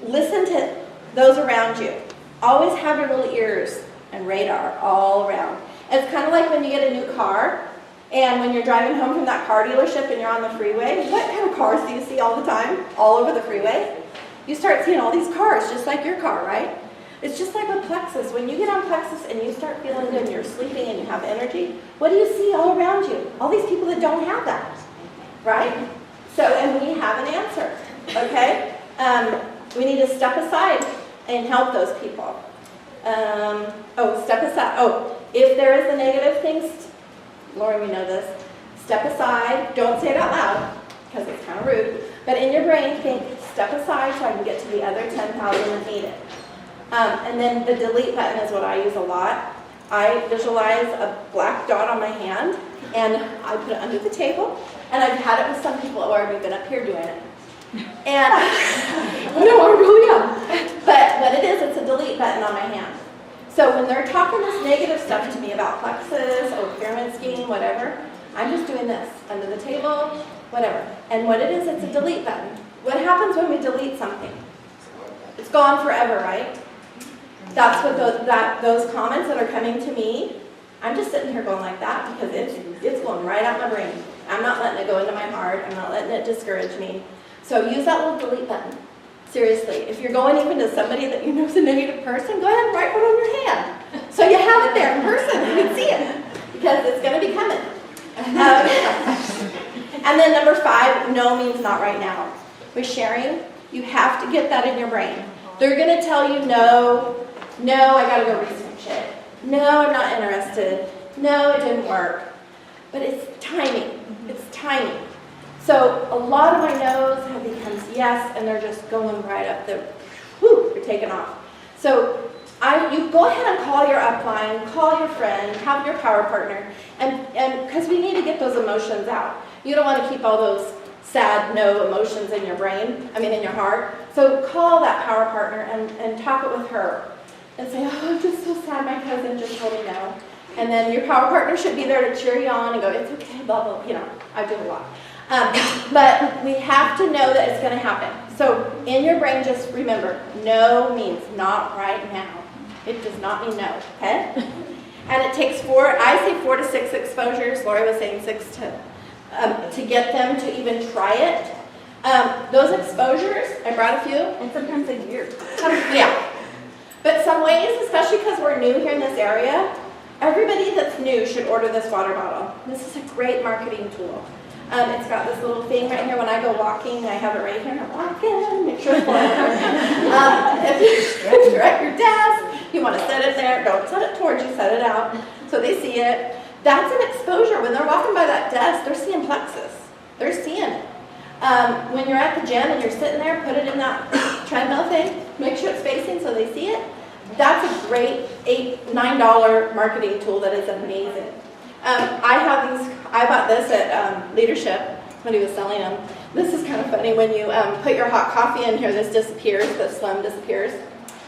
Listen to those around you. Always have your little ears and radar all around. It's kind of like when you get a new car, and when you're driving home from that car dealership and you're on the freeway, what kind of cars do you see all the time, all over the freeway? You start seeing all these cars, just like your car, right? It's just like with Plexus. When you get on Plexus and you start feeling good and you're sleeping and you have energy, what do you see all around you? All these people that don't have that, right? So, and we have an answer, okay? We need to step aside and help those people. Step aside. If there is the negative things, Lori, we know this. Step aside. Don't say it out loud because it's kind of rude. But in your brain, think, step aside so I can get to the other 10,000 that need it. And then the delete button is what I use a lot. I visualize a black dot on my hand, and I put it under the table. And I've had it with some people where we've been up here doing it. And no, I really am. But what it is, it's a delete button on my hand. So when they're talking this negative stuff to me about Plexus or pyramid scheme, whatever, I'm just doing this under the table, whatever. And what it is, it's a delete button. What happens when we delete something? It's gone forever, right? That's what those comments that are coming to me, I'm just sitting here going like that because it's going right out my brain. I'm not letting it go into my heart. I'm not letting it discourage me. So use that little delete button. Seriously, if you're going even to somebody that you know is a negative person, go ahead and write one on your hand. So you have it there in person. You can see it because it's going to be coming. And then number 5, no means not right now. With sharing, you have to get that in your brain. They're going to tell you no, I got to go research it. No, I'm not interested. No, it didn't work. But it's timing. It's timing. So a lot of my no's have become yes, and they're just going right up there. Whoo, you're taking off. So you go ahead and call your upline, call your friend, have your power partner, and because we need to get those emotions out. You don't want to keep all those sad no emotions in your brain, in your heart. So call that power partner and talk it with her and say, oh, I'm just so sad my cousin just told me no. And then your power partner should be there to cheer you on and go, it's okay, blah, blah, I do a lot. But we have to know that it's going to happen. So in your brain, just remember, no means not right now. It does not mean no, okay? And it takes 4 to 6 exposures. Lori was saying 6 to get them to even try it. Those exposures, I brought a few. And sometimes a year. Yeah. But some ways, especially because we're new here in this area, everybody that's new should order this water bottle. This is a great marketing tool. It's got this little thing right here. When I go walking, I have it right here. I'm walking, make sure it's full. If you're at your desk, you want to set it there. Don't set it towards you, set it out so they see it. That's an exposure. When they're walking by that desk, they're seeing Plexus. They're seeing it. When you're at the gym and you're sitting there, put it in that treadmill thing. Make sure it's facing so they see it. That's a great $9 marketing tool that is amazing. I bought this at Leadership when he was selling them. This is kind of funny. When you put your hot coffee in here, this disappears, the slum disappears.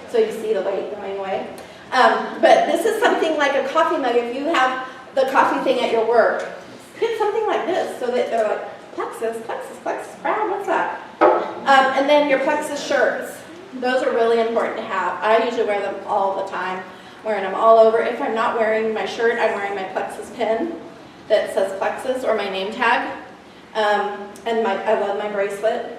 So you see the weight going away. But this is something like a coffee mug. If you have the coffee thing at your work, get something like this so that they're like, Plexus, proud, what's that? And then your Plexus shirts. Those are really important to have. I usually wear them all the time, wearing them all over. If I'm not wearing my shirt, I'm wearing my Plexus pin that says Plexus or my name tag. And I love my bracelet.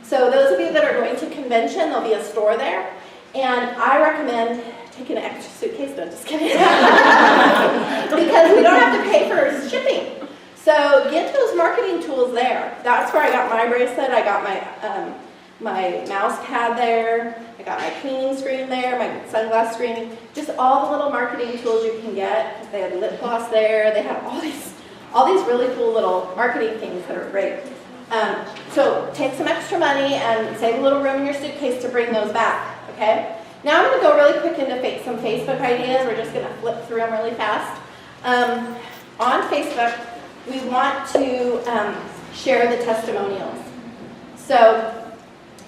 So those of you that are going to convention, there'll be a store there. And I recommend taking an extra suitcase. No, just kidding. Because we don't have to pay for shipping. So get those marketing tools there. That's where I got my bracelet. I got my mouse pad there. I got my cleaning screen there, my sunglass screen. Just all the little marketing tools you can get. They had lip gloss there. They had all these really cool little marketing things that are great. So take some extra money and save a little room in your suitcase to bring those back, okay? Now I'm going to go really quick into some Facebook ideas. We're just going to flip through them really fast. On Facebook, we want to share the testimonials. So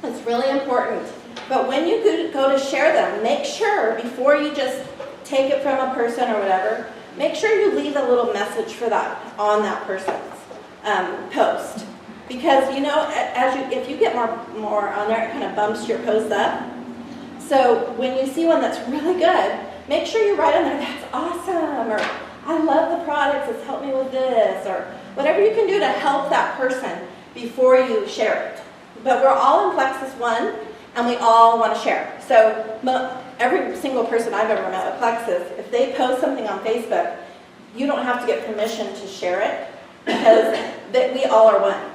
it's really important. But when you go to share them, make sure before you just take it from a person or whatever, make sure you leave a little message for that on that person's post. Because if you get more on there, it kind of bumps your post up. So when you see one that's really good, make sure you write on there, that's awesome, or I love the products, it's helped me with this, or whatever you can do to help that person before you share it. But we're all in Plexus 1, and we all want to share. So every single person I've ever met with Plexus, if they post something on Facebook, you don't have to get permission to share it, because we all are one.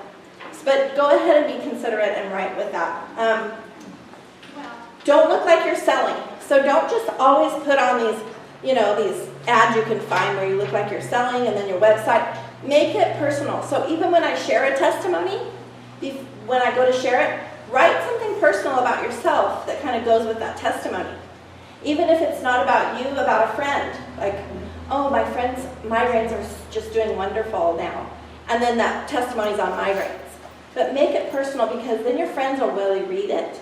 But go ahead and be considerate and write with that. Don't look like you're selling. So don't just always put on these ads you can find where you look like you're selling and then your website. Make it personal. So even when I share a testimony, when I go to share it, write something personal about yourself that kind of goes with that testimony. Even if it's not about you, about a friend. Like, oh, my friend's migraines are just doing wonderful now. And then that testimony's on migraines. But make it personal, because then your friends will really read it.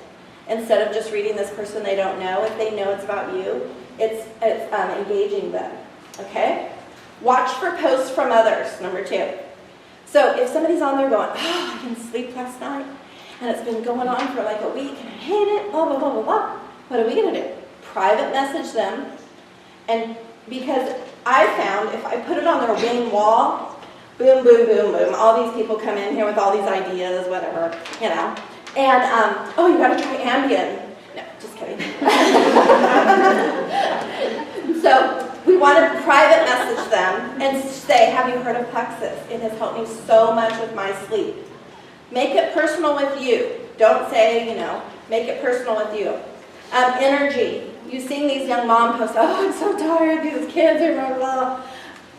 instead of just reading this person they don't know. If they know it's about you, it's engaging them, okay? Watch for posts from others, number 2. So if somebody's on there going, oh, I didn't sleep last night, and it's been going on for like a week, and I hate it, blah, blah, blah, blah, blah, what are we going to do? Private message them, and because I found if I put it on their wing wall, boom, boom, boom, boom, all these people come in here with all these ideas, whatever, you know, and, oh, you got to try Ambien. No, just kidding. So we want to private message them and say, have you heard of Plexus? It has helped me so much with my sleep. Make it personal with you. Don't say, you know, make it personal with you. Energy. You've seen these young mom posts, oh, I'm so tired, these kids are blah, blah.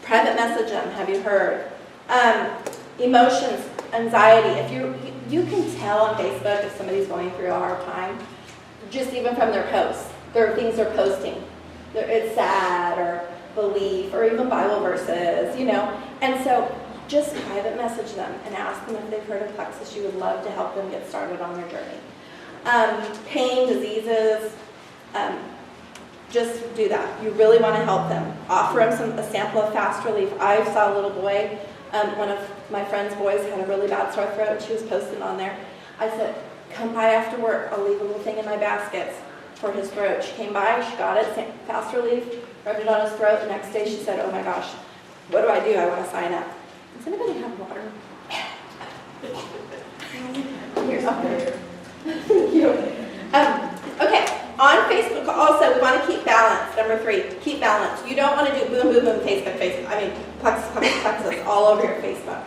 Private message them, have you heard? Emotions, anxiety. If you can tell on Facebook if somebody's going through a hard time, just even from their posts. There are things they're posting. It's sad, or belief, or even Bible verses, you know. And so just private message them and ask them if they've heard of Plexus. You would love to help them get started on their journey. Pain, diseases, just do that. You really want to help them. Offer them a sample of fast relief. I saw a little boy, one of my friend's boys had a really bad sore throat, and she was posting on there. I said, come by after work. I'll leave a little thing in my baskets for his throat. She came by, she got it, fast relief, rubbed it on his throat. The next day she said, oh my gosh, what do? I want to sign up. Does anybody have water? Here's water. Thank you. Okay, on Facebook also, we want to keep balance. Number 3, keep balance. You don't want to do boom, boom, boom, Facebook. I mean, Plexus all over your Facebook.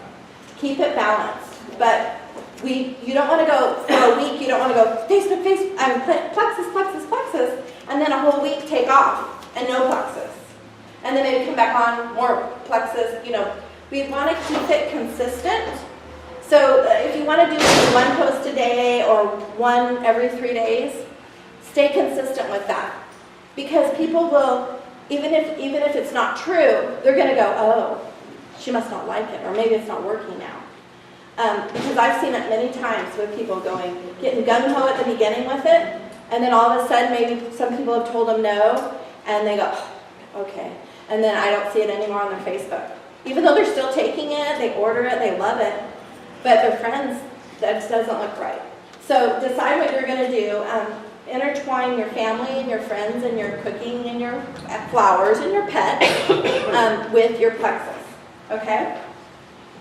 Keep it balanced. But you don't want to go, for a week, you don't want to go Facebook, Plexus, and then a whole week take off and no Plexus. And then maybe come back on, more Plexus, you know. We want to keep it consistent. So if you want to do one post a day or one every 3 days, stay consistent with that. Because people will, even if it's not true, they're going to go, oh, she must not like it, or maybe it's not working now. Because I've seen it many times with people getting gung-ho at the beginning with it, and then all of a sudden maybe some people have told them no, and they go, oh, okay. And then I don't see it anymore on their Facebook. Even though they're still taking it, they order it, they love it, but their friends, that just doesn't look right. So decide what you're going to do. Intertwine your family and your friends and your cooking and your flowers and your pet with your Plexus, okay?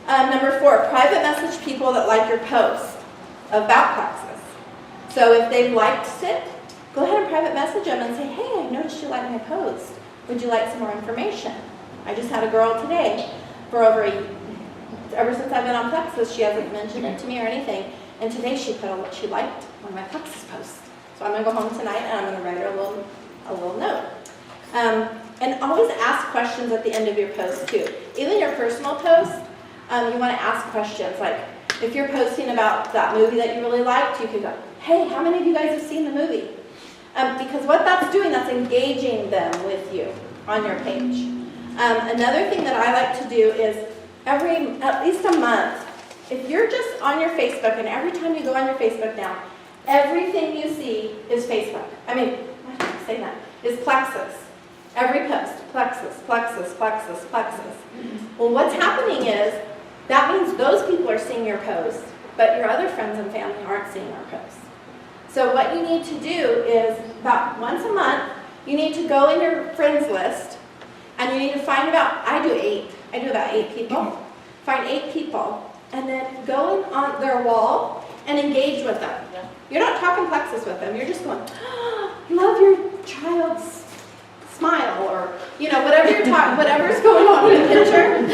Number 4, private message people that like your post about Plexus. So if they've liked it, go ahead and private message them and say, hey, I noticed you liked my post. Would you like some more information? I just had a girl today for ever since I've been on Plexus, she hasn't mentioned it to me or anything. And today she liked one of my Plexus posts. So I'm going to go home tonight and I'm going to write her a little note. And always ask questions at the end of your post too. Even your personal posts, you want to ask questions. Like if you're posting about that movie that you really liked, you could go, hey, how many of you guys have seen the movie? Because what that's doing, that's engaging them with you on your page. Another thing that I like to do is at least a month, if you're just on your Facebook, and every time you go on your Facebook now, everything you see is Facebook. I mean, why did I say that? Is Plexus. Every post, Plexus, Plexus, Plexus, Plexus. Well, what's happening is, that means those people are seeing your posts, but your other friends and family aren't seeing our posts. So what you need to do is, about once a month, you need to go in your friends list, and you need to find I do about 8 people. Find 8 people, and then go on their wall and engage with them. You're not talking Plexus with them. You're just going, oh, love your child's smile, or whatever's going on in the picture.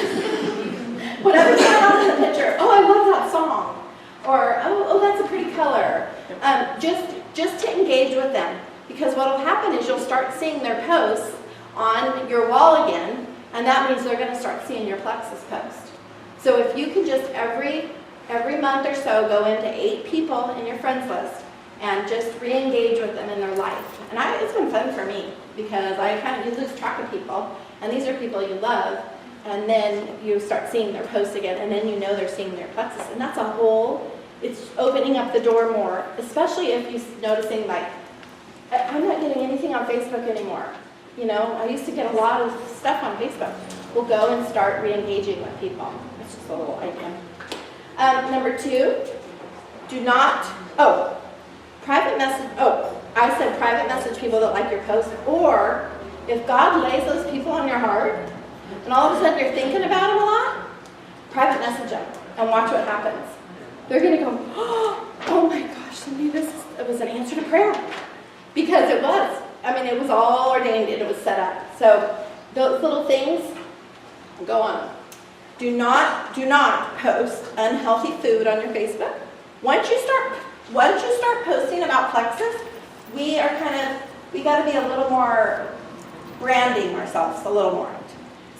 Whatever's going on in the picture. Oh, I love that song. Or oh, that's a pretty color. Just to engage with them, because what will happen is you'll start seeing their posts on your wall again, and that means they're going to start seeing your Plexus post. So if you can just every month or so go into 8 people in your friends list and just re-engage with them in their life. And it's been fun for me, because you lose track of people, and these are people you love, and then you start seeing their posts again, and then you know they're seeing their Plexus, and that's a whole It's opening up the door more, especially if you're noticing like, I'm not getting anything on Facebook anymore. You know, I used to get a lot of stuff on Facebook. We'll go and start re-engaging with people. It's just a little item. Number 2, do not, private message, I said private message people that like your post, or if God lays those people on your heart, and all of a sudden you're thinking about them a lot, private message them and watch what happens. They're going to go, oh my gosh, Cindy, it was an answer to prayer. Because it was. I mean, it was all ordained and it was set up. So those little things, go on. Do not post unhealthy food on your Facebook. Once you start posting about Plexus, we got to be a little more branding ourselves a little more.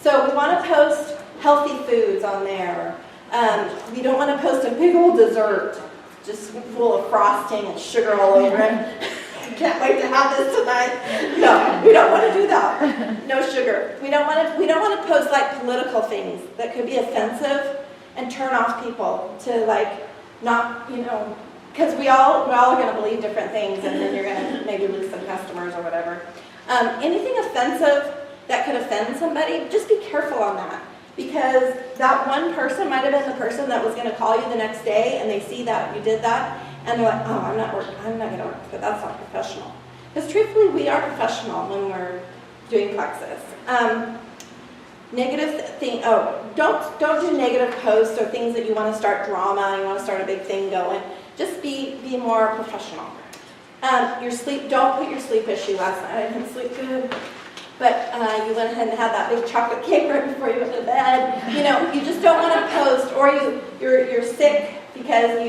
So we want to post healthy foods on there. We don't want to post a big old dessert just full of frosting and sugar all over it. Can't wait to have this tonight. No, we don't want to do that. No sugar. We don't want to post like political things that could be offensive and turn off people to like not, you know, because we all are going to believe different things, and then you're going to maybe lose some customers or whatever. Anything offensive that could offend somebody, just be careful on that, because that one person might have been the person that was going to call you the next day, and they see that you did that. And they're like, oh, I'm not going to work, but that's not professional. Because truthfully, we are professional when we're doing Plexus. Negative thing, don't do negative posts or things that you want to start drama, you want to start a big thing going. Just be more professional. Your sleep, don't put your sleep issue. Last night I didn't sleep good, but you went ahead and had that big chocolate cake right before you went to bed. You know, you just don't want to post, or you're sick because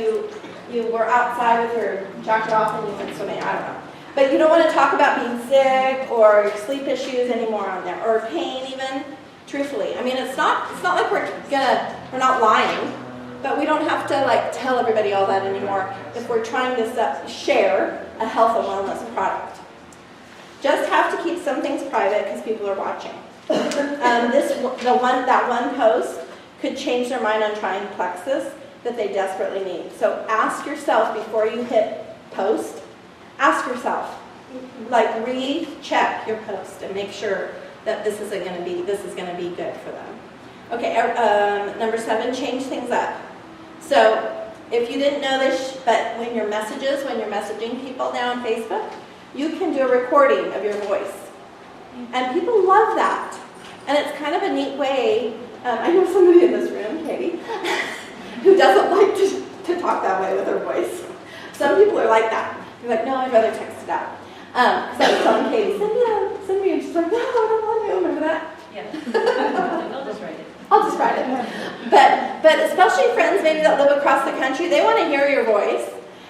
you were outside with your jacket off and you went swimming, I don't know. But you don't want to talk about being sick or your sleep issues anymore on there, or pain even, truthfully. I mean, it's not like we're not lying, but we don't have to like tell everybody all that anymore if we're trying to share a health and wellness product. Just have to keep some things private because people are watching. That one post could change their mind on trying Plexus that they desperately need. So ask yourself before you hit post, ask yourself, like recheck your post and make sure that this is going to be good for them. Okay, number 7, change things up. So if you didn't know this, but when you're messaging people now on Facebook, you can do a recording of your voice. And people love that. And it's kind of a neat way. I know somebody in this room, Katie, who doesn't like to talk that way with her voice. Some people are like that. They're like, no, I'd rather text it out. So I was telling Katie, send me, and she's like, no, I don't want to. Remember that? Yeah. I'll just write it. I'll just write it. But especially friends maybe that live across the country, they want to hear your voice.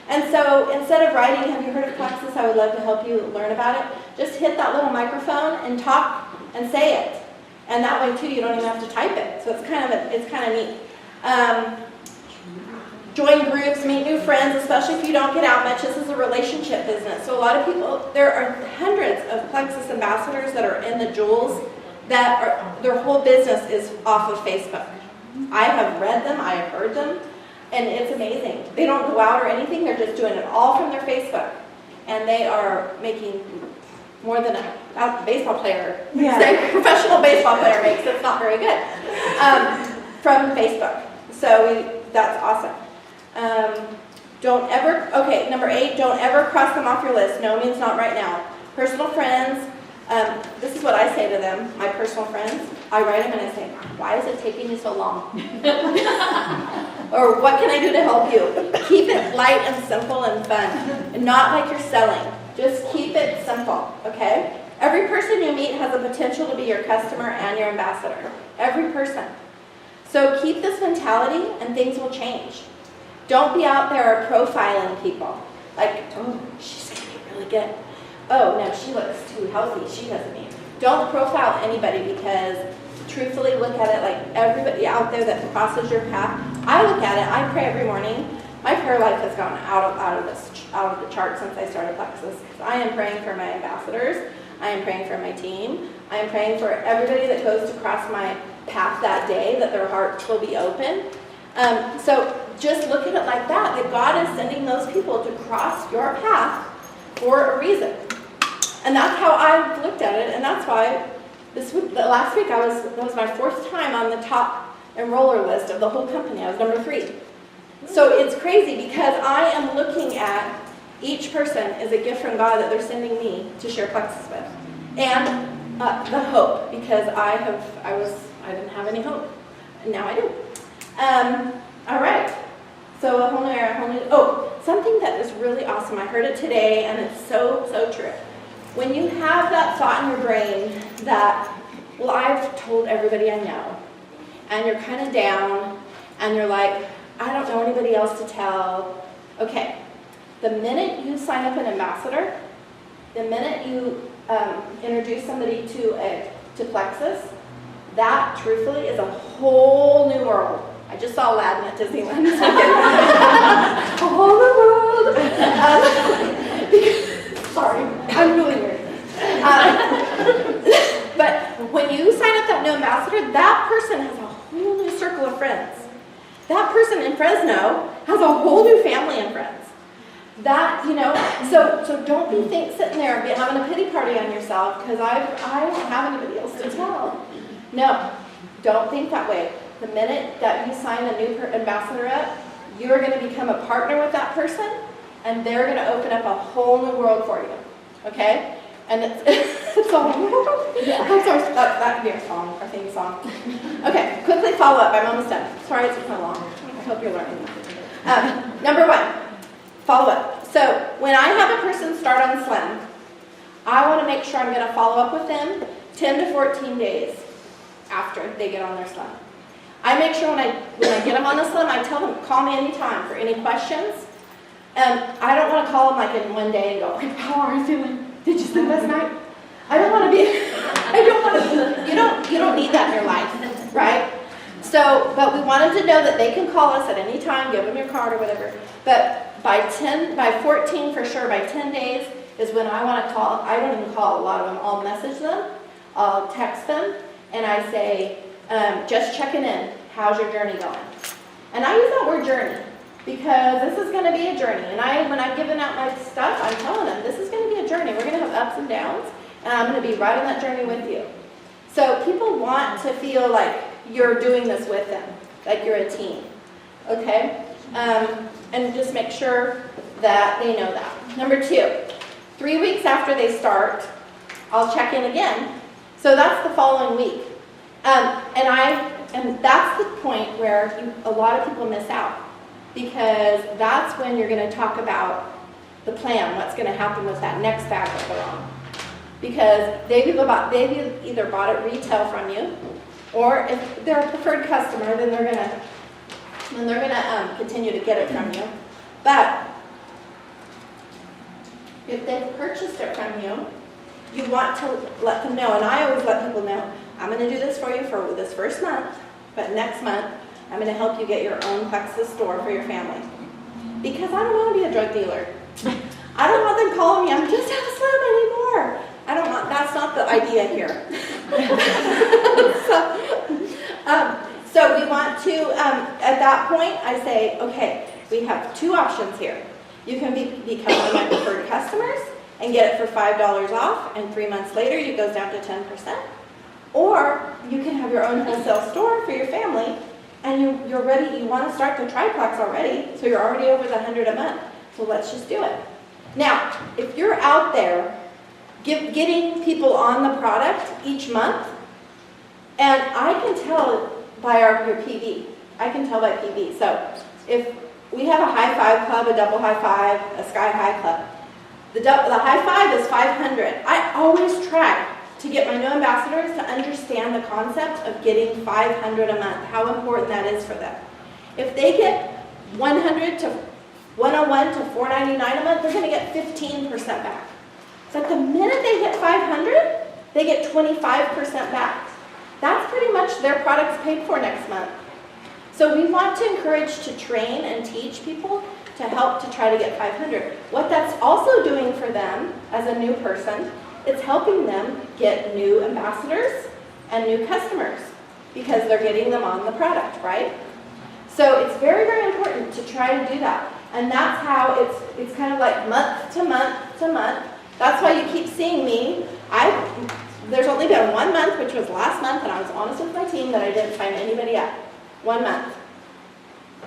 And so instead of writing, have you heard of Plexus? I would love to help you learn about it. Just hit that little microphone and talk and say it. And that way too, you don't even have to type it. So it's kind of neat. Join groups, meet new friends, especially if you don't get out much. This is a relationship business. So a lot of people, there are hundreds of Plexus ambassadors that are in the jewels that their whole business is off of Facebook. I have read them, I have heard them, and it's amazing. They don't go out or anything, they're just doing it all from their Facebook. And they are making more than a baseball player, professional baseball player makes. It's not very good, from Facebook. So that's awesome. Number 8, don't ever cross them off your list. No means not right now. Personal friends, this is what I say to them, my personal friends. I write them and I say, why is it taking you so long? Or what can I do to help you? Keep it light and simple and fun. And not like you're selling. Just keep it simple, okay? Every person you meet has the potential to be your customer and your ambassador. Every person. So keep this mentality and things will change. Don't be out there profiling people. Like, oh, she's going to be really good. Oh, no, she looks too healthy. She doesn't need. Don't profile anybody because truthfully look at it like everybody out there that crosses your path. I look at it. I pray every morning. My prayer life has gone out of the chart since I started Plexus. I am praying for my ambassadors. I am praying for my team. I am praying for everybody that goes to cross my path that day, that their hearts will be open. So just look at it like that God is sending those people to cross your path for a reason. And that's how I looked at it, and that's why last week that was my 4th time on the top enroller list of the whole company. I was number 3. So it's crazy because I am looking at each person as a gift from God that they're sending me to share Plexus with. And the hope, because I didn't have any hope. And now I do. All right. So a whole new era, something that is really awesome. I heard it today, and it's so, so true. When you have that thought in your brain that, well, I've told everybody I know, and you're kind of down, and you're like, I don't know anybody else to tell. Okay, the minute you sign up an ambassador, the minute you introduce somebody to Plexus, that truthfully is a whole new world. I just saw Aladdin at Disneyland. A whole new world. Sorry, I'm really weird. But when you sign up that new ambassador, that person has a whole new circle of friends. That person in Fresno has a whole new family and friends. That, so don't be sitting there and be having a pity party on yourself because I don't have anybody else to tell. No, don't think that way. The minute that you sign a new ambassador up, you're going to become a partner with that person, and they're going to open up a whole new world for you. Okay? And it's all that could be our song, our theme song. Okay, quickly follow up. I'm almost done. Sorry it's so long. I hope you're learning. Number 1, follow up. So when I have a person start on Slim, I want to make sure I'm going to follow up with them 10 to 14 days after they get on their Slim. I make sure when I get them on the Slim, I tell them, call me anytime for any questions. I don't want to call them like in one day and go, how are you feeling? Did you sleep last night? You don't need that in your life, right? So, but we want them to know that they can call us at any time, give them your card or whatever. But by 14 for sure, by 10 days is when I want to call. I don't even call a lot of them. I'll message them, I'll text them, and I say, just checking in. How's your journey going? And I use that word journey because this is going to be a journey. And when I'm giving out my stuff, I'm telling them this is going to be a journey. We're going to have ups and downs, and I'm going to be right on that journey with you. So people want to feel like you're doing this with them, like you're a team. Okay? And just make sure that they know that. Number 2, 3 weeks after they start, I'll check in again. So that's the following week. And that's the point where a lot of people miss out, because that's when you're going to talk about the plan, what's going to happen with that next bag that they're on. Because they've either bought it retail from you, or if they're a preferred customer, then they're going to continue to get it from you. But if they've purchased it from you, you want to let them know, and I always let people know, I'm going to do this for you for this first month, but next month, I'm going to help you get your own Plexus store for your family. Because I don't want to be a drug dealer. I don't want them calling me, I'm just have a Slim anymore. That's not the idea here. So we want to, at that point, I say, okay, we have 2 options here. You can become one of my preferred customers and get it for $5 off, and 3 months later, it goes down to 10%. Or you can have your own wholesale store for your family, and you're ready, you want to start the triplex already, so you're already over the $100 a month. So let's just do it. Now, if you're out there getting people on the product each month, and I can tell by your PV. I can tell by PV. So if we have a high five club, a double high five, a sky high club, the high five is 500. I always try to get my new ambassadors to understand the concept of getting 500 a month, how important that is for them. If they get 100 to 101 to 499 a month, they're going to get 15% back. So the minute they hit 500, they get 25% back. That's pretty much their products paid for next month. So we want to encourage to train and teach people to help to try to get 500. What that's also doing for them as a new person, it's helping them get new ambassadors and new customers because they're getting them on the product, right? So it's very, very important to try to do that. And that's how it's kind of like month to month to month. That's why you keep seeing me. There's only been 1 month, which was last month, and I was honest with my team that I didn't sign anybody up. 1 month.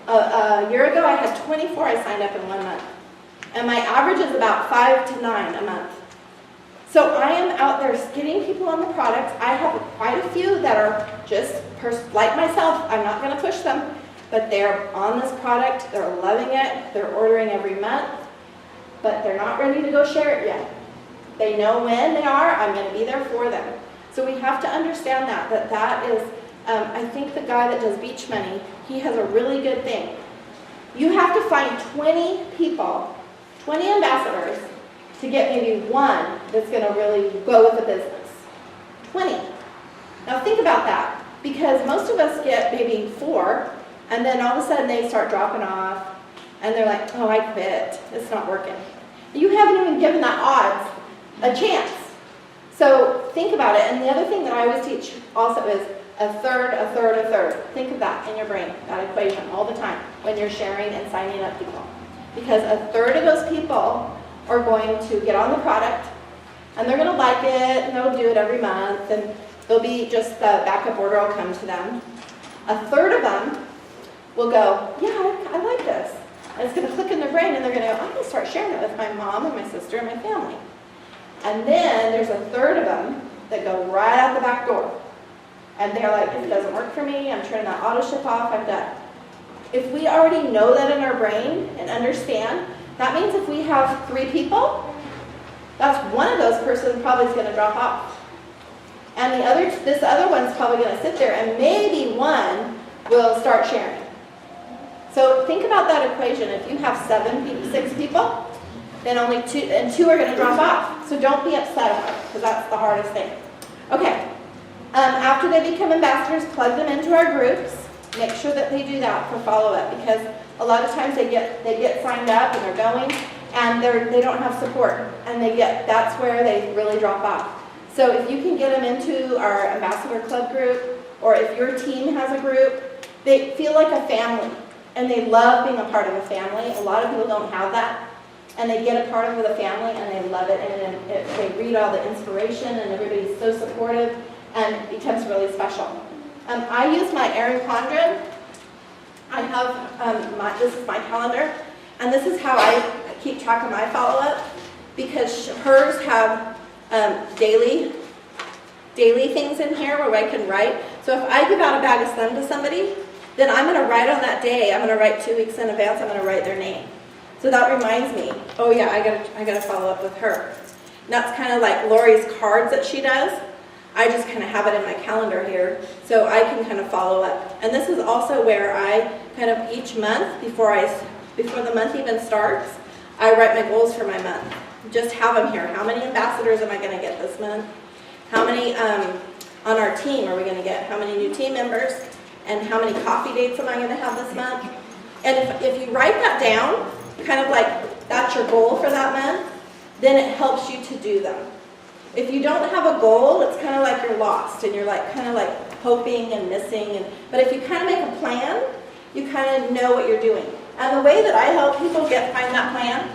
A year ago, I had 24 I signed up in 1 month. And my average is about 5 to 9 a month. So I am out there getting people on the products. I have quite a few that are just like myself. I'm not going to push them, but they're on this product. They're loving it. They're ordering every month, but they're not ready to go share it yet. They know when they are. I'm going to be there for them. So we have to understand that is, I think the guy that does Beach Money, he has a really good thing. You have to find 20 people, 20 ambassadors, to get maybe one that's going to really go with the business. 20. Now think about that, because most of us get maybe 4, and then all of a sudden they start dropping off, and they're like, oh, I quit. It's not working. You haven't even given that odds a chance. So think about it. And the other thing that I always teach also is a third, a third, a third. Think of that in your brain, that equation all the time when you're sharing and signing up people. Because a third of those people are going to get on the product, and they're going to like it, and they'll do it every month, and they'll be just the backup order will come to them. A third of them will go, yeah, I like this. And it's going to click in their brain, and they're going to go, I'm going to start sharing it with my mom and my sister and my family. And then there's a third of them that go right out the back door. And they're like, it doesn't work for me, I'm turning that auto ship off, I'm done. If we already know that in our brain and understand, that means if we have 3 people, that's one of those persons probably is going to drop off. And this other one's probably going to sit there, and maybe one will start sharing. So think about that equation. If you have 6 people, then only 2 are going to drop off. So don't be upset about it, because that's the hardest thing. Okay. After they become ambassadors, plug them into our groups. Make sure that they do that for follow-up, because a lot of times they get signed up and they're going, and they don't have support, and that's where they really drop off. So if you can get them into our ambassador club group, or if your team has a group, they feel like a family, and they love being a part of a family. A lot of people don't have that, and they get a part of the family, and they love it, and they read all the inspiration, and everybody's so supportive, and it becomes really special. I use my Erin Condren. I have, this is my calendar, and this is how I keep track of my follow-up, because hers have daily things in here where I can write. So if I give out a bag of Slim to somebody, then I'm going to write on that day, I'm going to write 2 weeks in advance, I'm going to write their name. So that reminds me, oh yeah, I got to follow up with her. And that's kind of like Lori's cards that she does. I just kind of have it in my calendar here, so I can kind of follow up. And this is also where I kind of each month, before the month even starts, I write my goals for my month. Just have them here. How many ambassadors am I going to get this month? How many on our team are we going to get? How many new team members? And how many coffee dates am I going to have this month? And if you write that down, kind of like that's your goal for that month, then it helps you to do them. If you don't have a goal, it's kind of like you're lost, and you're like kind of like hoping and missing. But if you kind of make a plan, you kind of know what you're doing. And the way that I help people find that plan,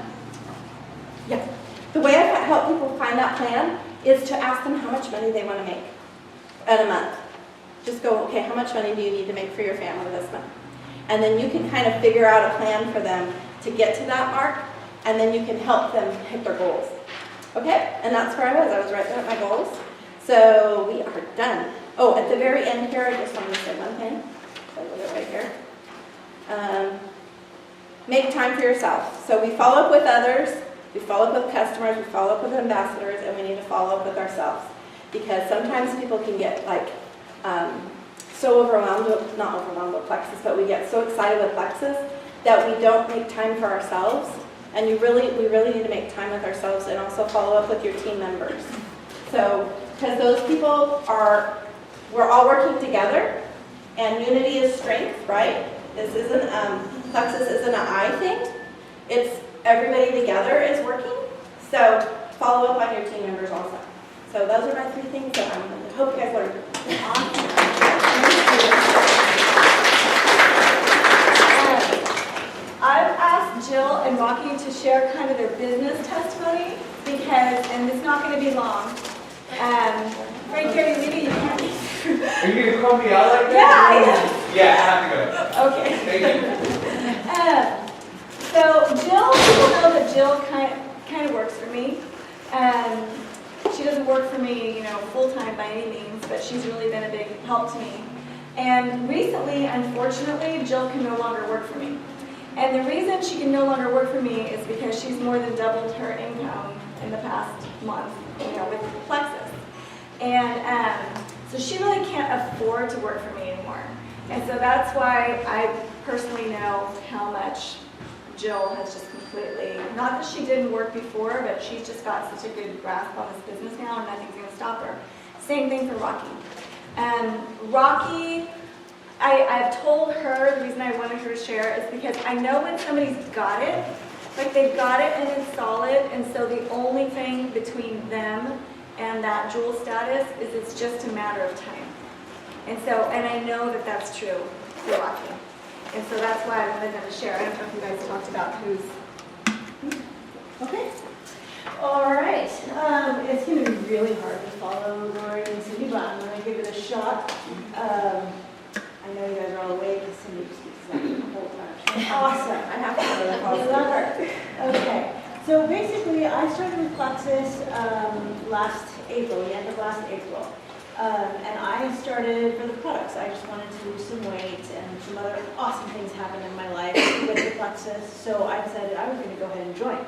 the way I help people find that plan is to ask them how much money they want to make in a month. Just go, okay, how much money do you need to make for your family this month? And then you can kind of figure out a plan for them to get to that mark, and then you can help them hit their goals. Okay, and that's where I was writing up my goals. So we are done. Oh, at the very end here, I just wanted to say one thing. So I'll put it right here. Make time for yourself. So we follow up with others, we follow up with customers, we follow up with ambassadors, and we need to follow up with ourselves. Because sometimes people can get like so overwhelmed, not overwhelmed with Plexus, but we get so excited with Plexus that we don't make time for ourselves. And we really need to make time with ourselves and also follow up with your team members. So, because those people we're all working together, and unity is strength, right? This isn't, Plexus isn't an I thing. It's everybody together is working. So, follow up on your team members also. So, those are my 3 things that I hope you guys learned. Awesome. Jill and Rocky to share kind of their business testimony because, and it's not going to be long. Frank, Carrie, maybe you can. Are you gonna call me out like that? Yeah. Yeah, I have to go. Okay. Thank you. So Jill, people know that Jill kind of works for me. She doesn't work for me, full-time by any means, but she's really been a big help to me. And recently, unfortunately, Jill can no longer work for me. And the reason she can no longer work for me is because she's more than doubled her income in the past month, with Plexus. And so she really can't afford to work for me anymore. And so that's why I personally know how much Jill has just completely, not that she didn't work before, but she's just got such a good grasp on this business now and nothing's going to stop her. Same thing for Rocky. Rocky, I've told her, the reason I wanted her to share is because I know when somebody's got it, like they've got it and it's solid, and so the only thing between them and that jewel status is it's just a matter of time. And I know that that's true for Rocky. And so that's why I wanted them to share. I don't know if you guys talked about who's... Okay. All right. It's going to be really hard to follow Lori and Cindy, but I'm going to give it a shot. I know you guys are all awake because Cindy speaks like the whole time. Awesome. I have to know that. Love her. Okay. So basically, I started with Plexus last April, the end of last April. And I started for the products. I just wanted to lose some weight, and some other awesome things happened in my life with the Plexus. So I decided I was going to go ahead and join.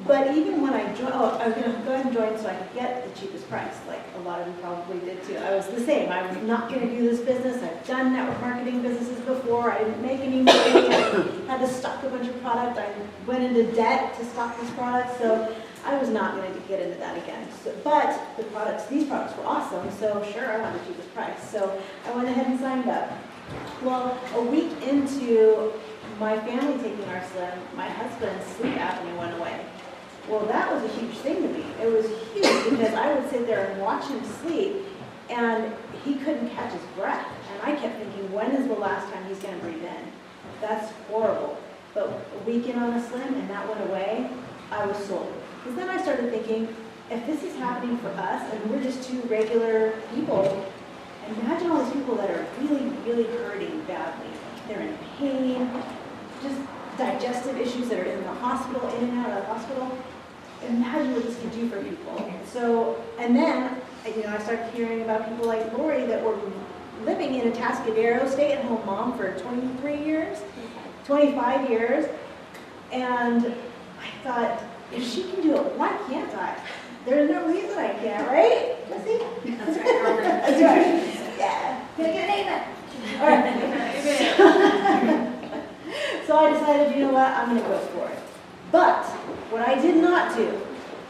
But even when I joined, I was going to go ahead and join so I could get the cheapest price, like a lot of you probably did too. I was the same. I was not going to do this business. I've done network marketing businesses before. I didn't make any money. I had to stock a bunch of product. I went into debt to stock this product, so I was not going to get into that again. So, but these products were awesome, so sure, I wanted the cheapest price. So I went ahead and signed up. Well, a week into my family taking our Slim, my husband's sleep apnea went away. Well, that was a huge thing to me. It was huge because I would sit there and watch him sleep, and he couldn't catch his breath. And I kept thinking, when is the last time he's going to breathe in? That's horrible. But a week in on a Slim, and that went away, I was sold. Because then I started thinking, if this is happening for us, and we're just two regular people, imagine all these people that are really, really hurting badly. They're in pain, just digestive issues that are in the hospital, in and out of the hospital. Imagine what this could do for people. So, and then, I started hearing about people like Lori that were living in a Atascadero, stay-at-home mom for 23 years, 25 years, and I thought, if she can do it, why can't I? There's no reason I can't, right? Jesse? That's right, girlfriend. That's right. Yeah. Gonna get an amen. All right. So I decided, you know what, I'm going to go for it. But what I did not do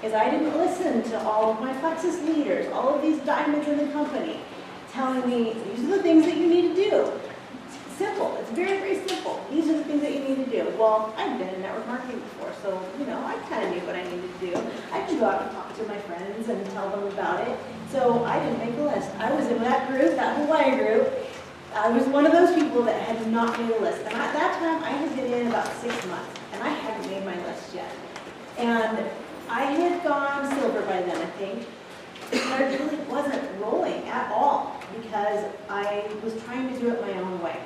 is I didn't listen to all of my Plexus leaders, all of these diamonds in the company, telling me, these are the things that you need to do. It's simple. It's very, very simple. These are the things that you need to do. Well, I've been in network marketing before, so, I kind of knew what I needed to do. I could go out and talk to my friends and tell them about it. So I didn't make a list. I was in that group, that Hawaii group. I was one of those people that had not made a list. And at that time, I had been in about 6 months, and I hadn't made my list yet. And I had gone silver by then, I think. And I really wasn't rolling at all because I was trying to do it my own way.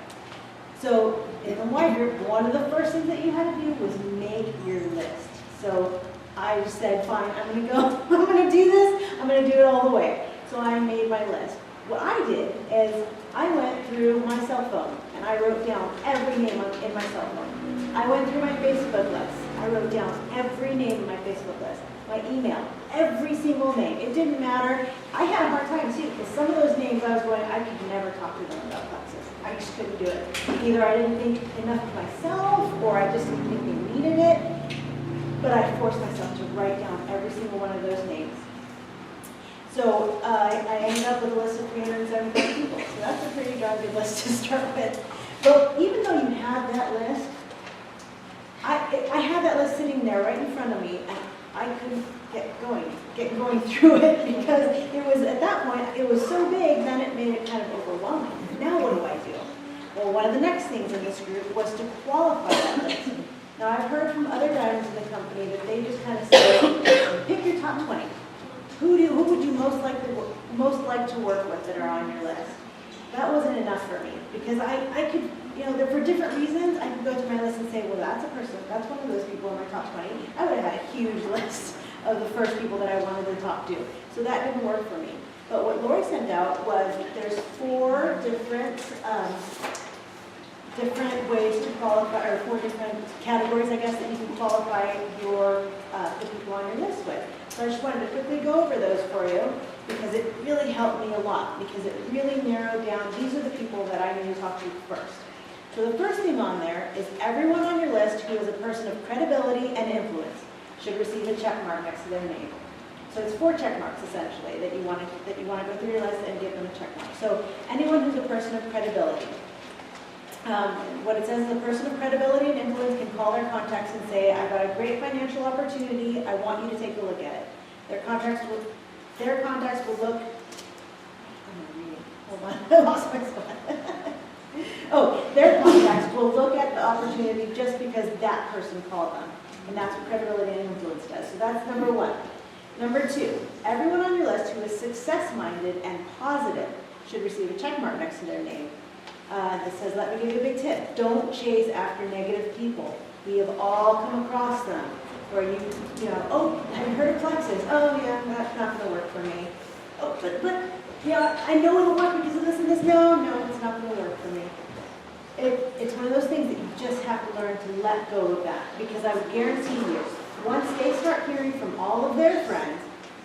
So in the Hawaii group, one of the first things that you had to do was make your list. So I said, fine, I'm going to go, I'm going to do this, I'm going to do it all the way. So I made my list. What I did is I went through my cell phone and I wrote down every name in my cell phone. I went through my Facebook list. I wrote down every name in my Facebook list. My email, every single name. It didn't matter. I had a hard time too because some of those names I was going, I could never talk to them about Plexus. I just couldn't do it. Either I didn't think enough of myself or I just didn't think they needed it. But I forced myself to write down every single one of those names. So I ended up with a list of 375 people. So that's a pretty darn good list to start with. But even though you had that list, I had that list sitting there right in front of me, and I couldn't get going through it because it was, at that point, it was so big, then it made it kind of overwhelming. Now what do I do? Well, one of the next things in this group was to qualify that list. Now, I've heard from other diamonds in the company that they just kind of say, pick your top 20. Who would you most like to work with that are on your list? That wasn't enough for me because I could, for different reasons, I could go to my list and say, well, that's a person, that's one of those people in my top 20. I would have had a huge list of the first people that I wanted to talk to. So that didn't work for me. But what Lori sent out was there's 4 different ways to qualify, or 4 different categories, I guess, that you can qualify the people on your list with. So I just wanted to quickly go over those for you because it really helped me a lot because it really narrowed down, these are the people that I need to talk to first. So the first thing on there is everyone on your list who is a person of credibility and influence should receive a check mark next to their name. So it's 4 check marks essentially that you want to go through your list and give them a check mark. So anyone who's a person of credibility. What it says is a person of credibility and influence can call their contacts and say, I've got a great financial opportunity, I want you to take a look at it. Their contacts will look, hold on, I lost my spot. Their contacts will look at the opportunity just because that person called them. And that's what credibility and influence does. So that's number 1. Number 2, everyone on your list who is success-minded and positive should receive a check mark next to their name. That says, let me give you a big tip. Don't chase after negative people. We have all come across them where have you heard of Plexus? Oh yeah, that's not going to work for me. Oh, but yeah, I know it'll work because of this and this. No, it's not going to work for me. It's one of those things that you just have to learn to let go of that because I would guarantee you, once they start hearing from all of their friends,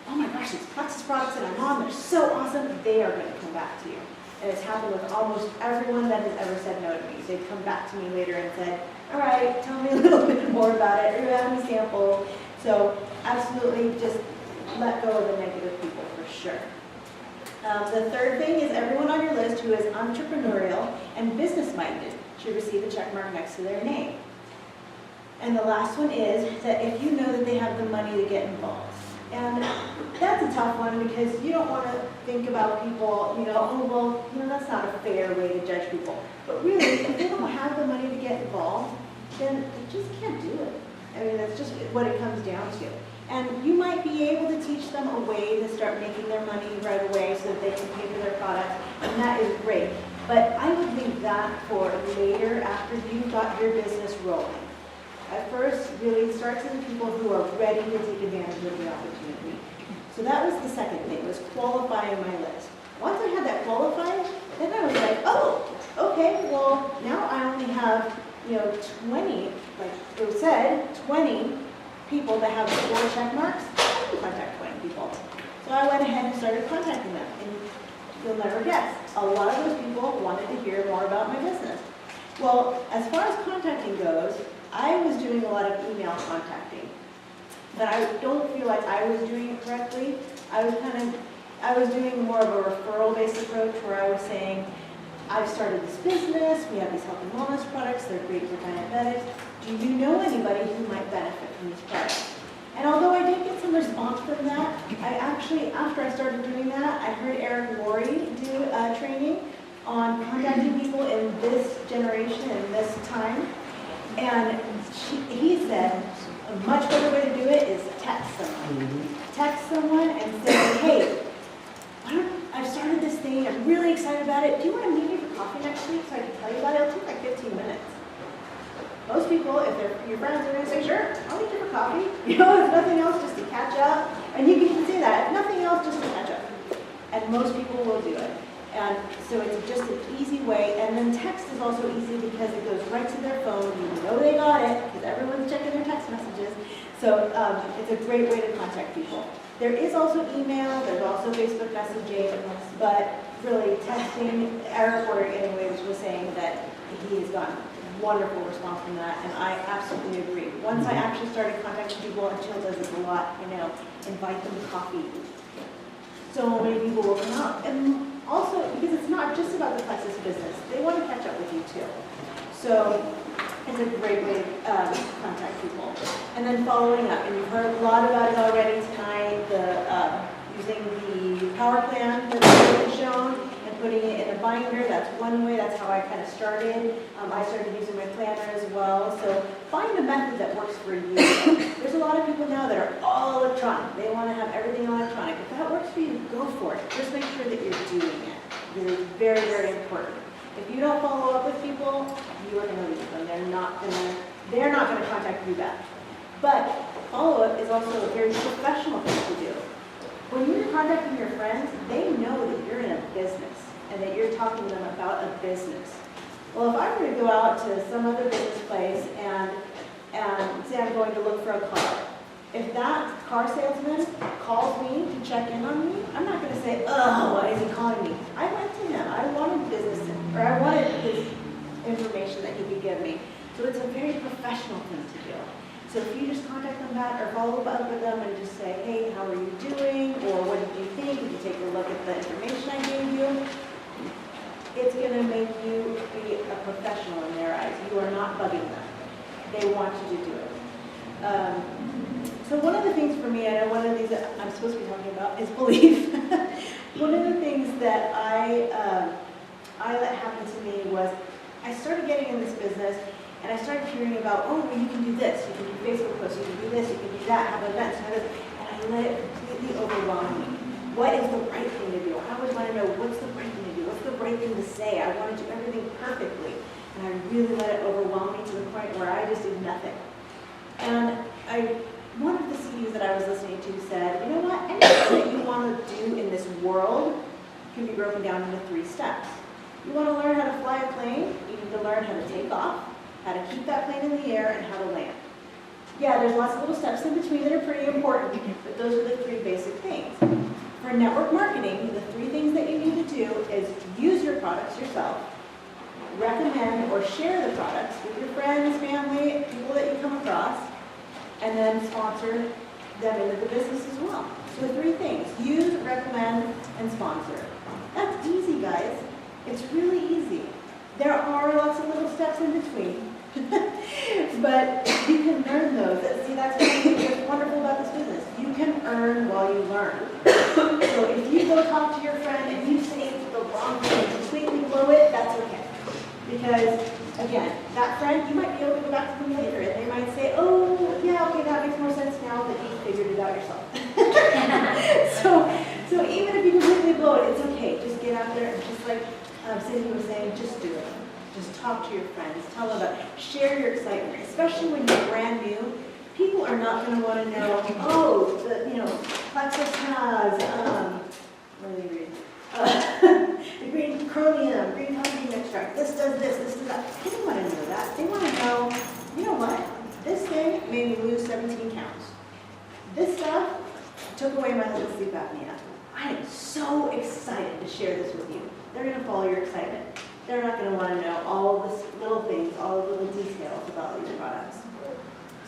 oh my gosh, these Plexus products that I'm on, they're so awesome, they are going to come back to you. And it's happened with almost everyone that has ever said no to me. They've come back to me later and said, all right, tell me a little bit more about it, or have me sample. So absolutely just let go of the negative people for sure. The third thing is everyone on your list who is entrepreneurial and business-minded should receive a check mark next to their name. And the last one is that if you know that they have the money to get involved. And that's a tough one because you don't want to think about people, that's not a fair way to judge people. But really, if they don't have the money to get involved, then they just can't do it. I mean, that's just what it comes down to. And you might be able to teach them a way to start making their money right away so that they can pay for their products, and that is great. But I would leave that for later after you've got your business rolling. At first, really start to the people who are ready to take advantage of the opportunity. So that was the second thing, was qualifying my list. Once I had that qualified, then I was like, oh, okay, well, now I only have, 20, like it said, 20 people that have 4 check marks. I can contact 20 people. So I went ahead and started contacting them. And you'll never guess, a lot of those people wanted to hear more about my business. Well, as far as contacting goes, I was doing a lot of email contacting, but I don't feel like I was doing it correctly. I was doing more of a referral-based approach where I was saying, I've started this business, we have these health and wellness products, they're great for diabetics. Do you know anybody who might benefit from these products? And although I did get some response from that, I actually, after I started doing that, I heard Eric Worre do a training on contacting people in this generation, in this time. And he said a much better way to do it is text someone. Text someone and say, hey, I've started this thing, I'm really excited about it. Do you want to meet me for coffee next week so I can tell you about it? It'll take like 15 minutes. Most people, if they're your friends, are going to say, sure, I'll meet you for coffee. If nothing else, just to catch up. And you can say that, if nothing else, just to catch up. And most people will do it. And so it's just an easy way. And then text is also easy because it goes right to their phone. You know they got it because everyone's checking their text messages. So it's a great way to contact people. There is also email. There's also Facebook messaging. But really, texting, Eric Worre anyways was saying that he has gotten wonderful response from that, and I absolutely agree. Once I actually started contacting people, and Jill does this a lot, invite them to coffee. So many people will come out. And also, because it's not just about the Plexus business, they want to catch up with you too. So it's a great way to contact people. And then following up, and you've heard a lot about it already tonight, using the power plan that's been shown, and putting it in a binder, that's one way, that's how I kind of started. I started using my planner as well, so find a method that works for you. There's a lot of people now that are all electronic. They want to have everything electronic. If that works for you, go for it. Just make sure that you're doing it, because it's very, very important. If you don't follow up with people, you are going to leave them. They're not going to contact you back. But follow-up is also a very professional thing to do. When you're contacting your friends, they know that you're in a business and that you're talking to them about a business. Well, if I were to go out to some other business place and say I'm going to look for a car, if that car salesman calls me to check in on me, I'm not going to say, oh, why is he calling me? I went to him. I wanted business, or I wanted his information that he could give me. So it's a very professional thing to do. So if you just contact them back or follow up with them and just say, hey, how are you doing? Or what did you think? Did you take a look at the information I gave you? It's going to make you be a professional in their eyes. You are not bugging them. They want you to do it. So one of the things for me, I know one of these that I'm supposed to be talking about is belief. One of the things that I let happen to me was I started getting in this business and I started hearing about, oh, well, you can do this, you can do Facebook posts, you can do this, you can do that, have events, and I let it completely overwhelm me. What is the right thing to do? I always want to know what's the right thing to do, what's the right thing to say. I want to do everything perfectly. And I really let it overwhelm me to the point where I just did nothing. And one of the CDs that I was listening to said, you know what, anything that you want to do in this world can be broken down into 3 steps. You want to learn how to fly a plane, you need to learn how to take off, how to keep that plane in the air, and how to land. Yeah, there's lots of little steps in between that are pretty important, but those are the 3 basic things. For network marketing, the 3 things that you need to do is use your products yourself, recommend or share the products with your friends, family, people that you come across, and then sponsor them into the business as well. So 3 things: use, recommend, and sponsor. That's easy, guys. It's really easy. There are lots of little steps in between, but you can learn those. See, that's what's wonderful about this business. You can earn while you learn. So if you go talk to your friend and you say the wrong thing and completely blow it, that's okay. Because, again, that friend, you might be able to go back to them later and they might say, oh, yeah, okay, that makes more sense now that you figured it out yourself. So even if you completely blow it, it's okay. Just get out there and just like Cindy was saying, just do it. Just talk to your friends. Tell them about it. Share your excitement, especially when you're brand new. People are not going to want to know, oh, Plexus has, what do they read? The green chromium, green coffee extract. This does this, this does that. They don't want to know that. They want to know, you know what? This thing made me lose 17 pounds. This stuff took away my husband's sleep apnea. I am so excited to share this with you. They're going to follow your excitement. They're not going to want to know all the little things, all the little details about your products.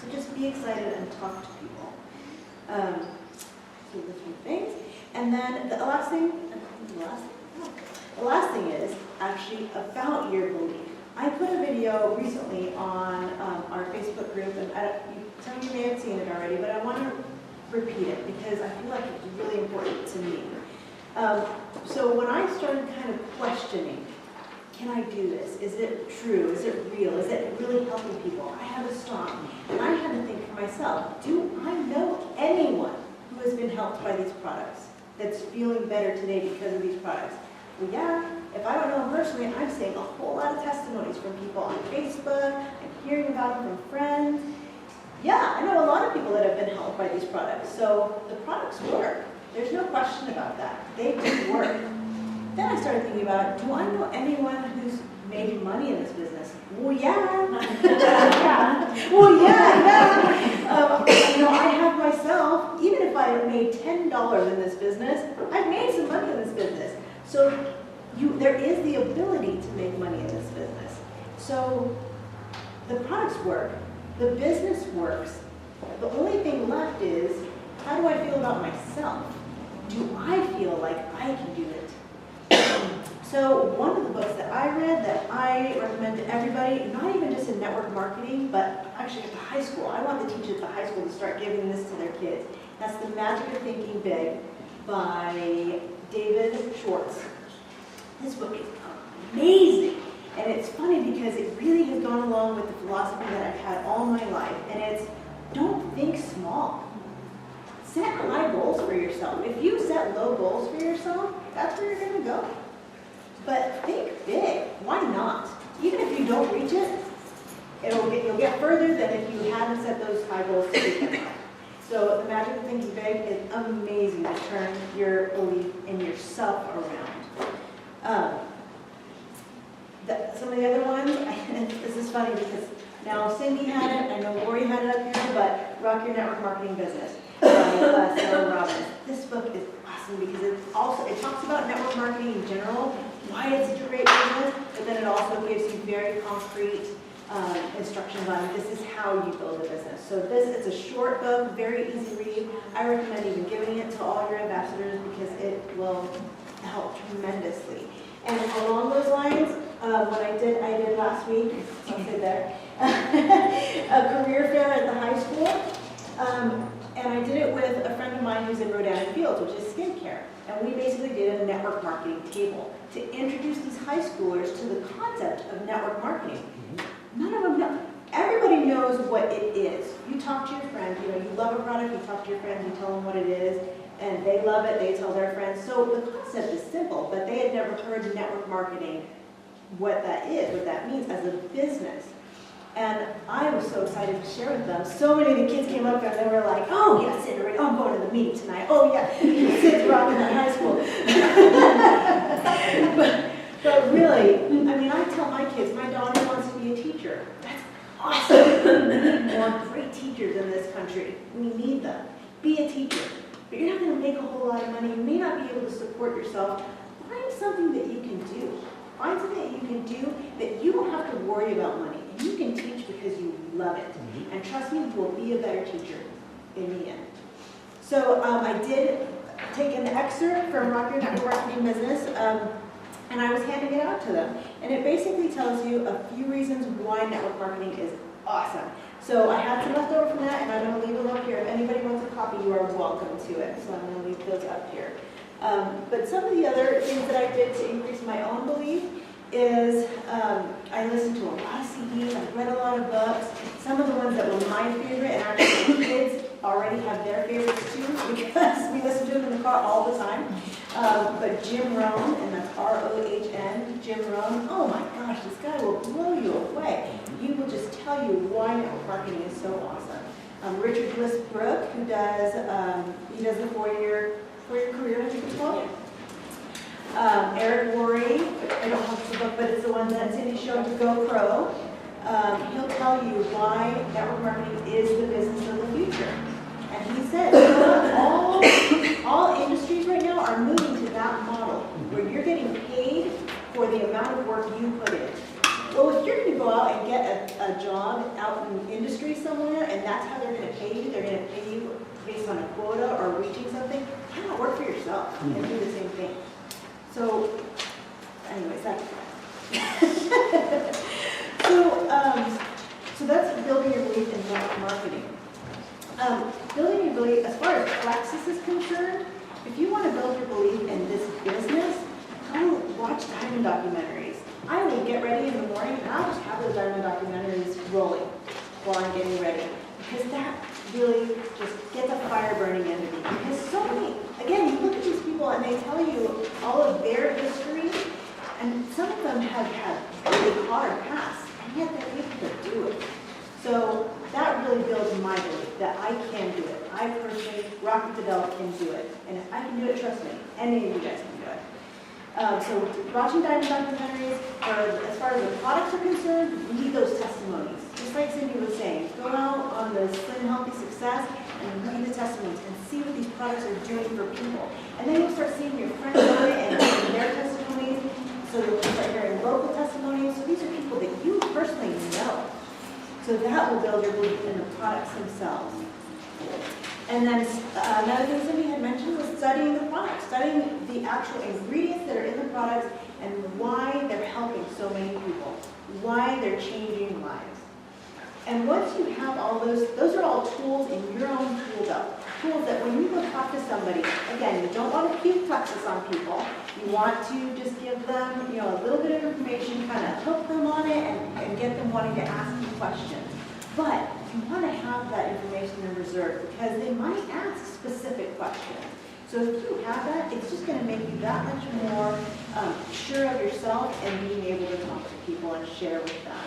So just be excited and talk to people. So the 3 things. And then the last thing is actually about your belief. I put a video recently on our Facebook group, and some of you may have seen it already, but I want to repeat it because I feel like it's really important to me. So when I started kind of questioning, can I do this? Is it true? Is it real? Is it really helping people? I had to stop. And I had to think for myself, do I know anyone who has been helped by these products that's feeling better today because of these products? Well, yeah, if I don't know them personally, I'm seeing a whole lot of testimonies from people on Facebook. I'm hearing about them from friends. Yeah, I know a lot of people that have been helped by these products. So the products work. There's no question about that. They do work. Then I started thinking about, do I know anyone who's made money in this business? Well, yeah. Well, yeah. I have myself, even if I made $10 in this business, I've made some money in this business. So there is the ability to make money in this business. So the products work. The business works. The only thing left is, how do I feel about myself? Do I feel like I can do it? So one of the books that I read that I recommend to everybody, not even just in network marketing, but actually at the high school. I want the teachers at the high school to start giving this to their kids. That's The Magic of Thinking Big by David Schwartz. This book is amazing. And it's funny because it really has gone along with the philosophy that I've had all my life. And it's, don't think small. Set high goals for yourself. If you set low goals for yourself, that's where you're going to go. But think big. Why not? Even if you don't reach it, you'll get further than if you hadn't set those high goals to begin with. So the magic of thinking big is amazing to turn your belief in yourself around. Some of the other ones, this is funny because now Cindy had it, I know Lori had it up here, but Rock Your Network Marketing Business by Sarah Robbins. This book is awesome because it talks about network marketing in general, why it's such a great business, but then it also gives you very concrete instructions on this is how you build a business. So it's a short book, very easy read. I recommend even giving it to all your ambassadors because it will help tremendously. And along those lines, what I did last week, I'll sit there, a career fair at the high school. And I did it with a friend of mine who's in Rodan Fields, which is skincare. And we basically did a network marketing table to introduce these high schoolers to the concept of network marketing. None of them know. Everybody knows what it is. You talk to your friends, you love a product, you talk to your friends, you tell them what it is, and they love it, they tell their friends. So the concept is simple, but they had never heard network marketing, what that is, what that means as a business. And I was so excited to share with them. So many of the kids came up and they were like, oh, yeah, Sid, I'm going to the meeting tonight. Oh, yeah, Sid's rocking that high school. but really, I mean, I tell my kids, my daughter wants to be a teacher. That's awesome. We need more great teachers in this country. We need them. Be a teacher. But you're not going to make a whole lot of money. You may not be able to support yourself. Find something that you can do. Find something that you can do that you don't have to worry about money. And you can teach because you love it. And trust me, you will be a better teacher in the end. So I did take an excerpt from Rock Your Network Marketing Business, and I was handing it out to them. And it basically tells you a few reasons why network marketing is awesome. So I had some left over from that, and I'm going to leave them up here. If anybody wants a copy, you are welcome to it. So I'm going to leave those up here. But some of the other things that I did to increase my own belief is I listened to a lot of CDs, I read a lot of books. Some of the ones that were my favorite, and actually the kids already have their favorites too because we listen to them in the car all the time. But Jim Rohn, and that's R-O-H-N, Jim Rohn, oh my gosh, this guy will blow you away. He will just tell you why network marketing is so awesome. Richard Bliss-Brooke, who does, he does the four-year career, I think it's called. Eric Worre, I don't have the book, but it's the one that Cindy showed to GoPro. He'll tell you why network marketing is the business of the future. And he said, all industries right now are moving to that model where you're getting paid for the amount of work you put in. Well, if you're going to go out and get a job out in industry somewhere, and that's how they're going to pay you, they're going to pay you based on a quota or reaching something, why not work for yourself and do the same thing? So, anyways, so that's building your belief in network marketing. Building your belief, as far as Plexus is concerned, if you want to build your belief in this business, go watch diamond documentaries. I will get ready in the morning and I'll just have those diamond documentaries rolling while I'm getting ready. Because that really just gets a fire burning into me. Because so many, again, you look at these people and they tell you all of their history, and some of them have had really hard pasts, and yet they're able to do it. So that really builds my belief that I can do it. I personally, Rocky Bedell, can do it. And if I can do it, trust me, any of you guys can do it. So watching diamond documentaries, as far as the products are concerned, read those testimonies. Just like Cindy was saying, go out on the Slim Healthy Success and read the testimonies and see what these products are doing for people. And then you'll start seeing your friends on it and their testimonies. So you'll start hearing local testimonies. So these are people that you personally know. So that will build your belief in the products themselves. And then another thing Cindy had mentioned was studying the products, studying the actual ingredients that are in the products and why they're helping so many people, why they're changing lives. And once you have all those are all tools in your own tool belt. tools that when you go talk to somebody, again, you don't want to puke Plexus on people. You want to just give them, you know, a little bit of information, kind of hook them on it and get them wanting to ask you questions. But you want to have that information in reserve because they might ask specific questions. So if you have that, it's just going to make you that much more sure of yourself and being able to talk to people and share with them.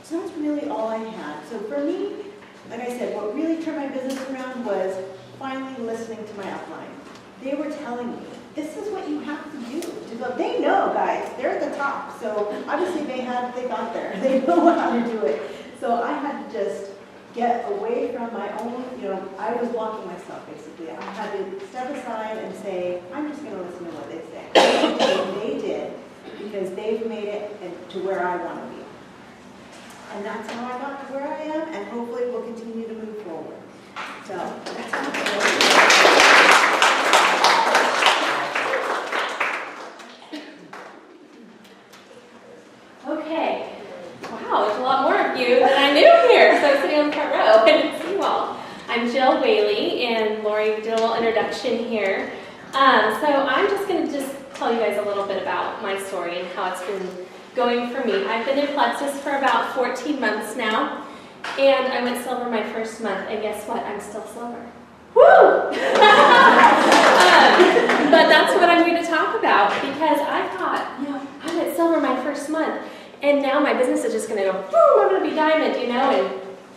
So that's really all I had. So for me, like I said, what really turned my business around was finally listening to my upline. They were telling me, this is what you have to do to go. They know, guys, they're at the top. So obviously they got there. They know how to do it. So I had to just get away from my own, you know, I was blocking myself basically. I had to step aside and say, I'm just going to listen to what they say. They did because they've made it to where I want to be. And that's how I got to where I am, and hopefully we'll continue to move forward. So that's how Okay. Wow, there's a lot more of you than I knew here. So I'm sitting on the front row. I didn't see you all. I'm Jill Whaley, and Lori did a little introduction here. So I'm just going to tell you guys a little bit about my story and how it's been going for me. I've been in Plexus for about 14 months now, and I went silver my first month, and guess what? I'm still silver. Woo! But that's what I'm going to talk about, because I thought, you know, I went silver my first month, and now my business is just going to go, boom, I'm going to be diamond, you know, in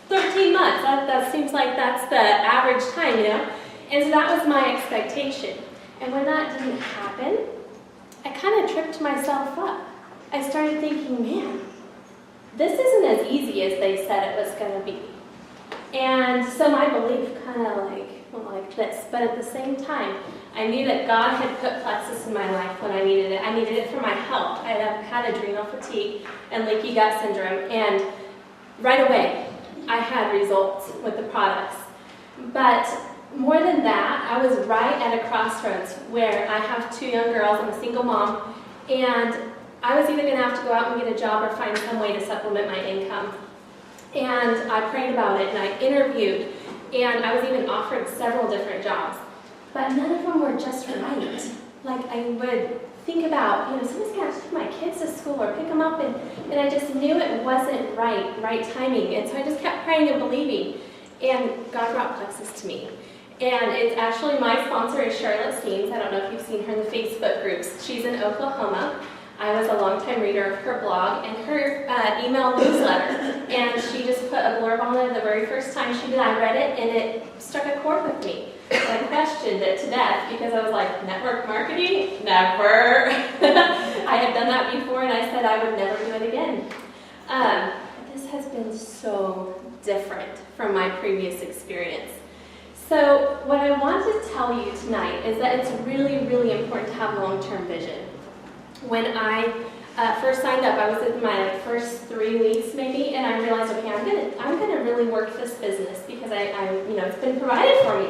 13 months. That seems like that's the average time, you know. And so that was my expectation. And when that didn't happen, I kind of tripped myself up. I started thinking, man, this isn't as easy as they said it was going to be. And so my belief kind of went like this. But at the same time, I knew that God had put Plexus in my life when I needed it. I needed it for my health. I had adrenal fatigue and leaky gut syndrome. And right away, I had results with the products. But more than that, I was right at a crossroads where I have 2 young girls. I'm a single mom. And I was either going to have to go out and get a job or find some way to supplement my income. And I prayed about it, and I interviewed, and I was even offered several different jobs. But none of them were just right. Like, I would think about, you know, someone's going to have to take my kids to school or pick them up, and I just knew it wasn't right timing. And so I just kept praying and believing. And God brought Plexus to me. And it's actually, my sponsor is Charlotte Steens. I don't know if you've seen her in the Facebook groups. She's in Oklahoma. I was a longtime reader of her blog and her email newsletter, and she just put a blurb on it the very first time she did. I read it, and it struck a chord with me. I questioned it to death because I was like, network marketing? Never. I had done that before, and I said I would never do it again. But this has been so different from my previous experience. So what I want to tell you tonight is that it's really, really important to have long-term vision. When I first signed up, I was in my first 3 weeks maybe, and I realized, okay, I'm gonna really work this business because I you know, it's been provided for me.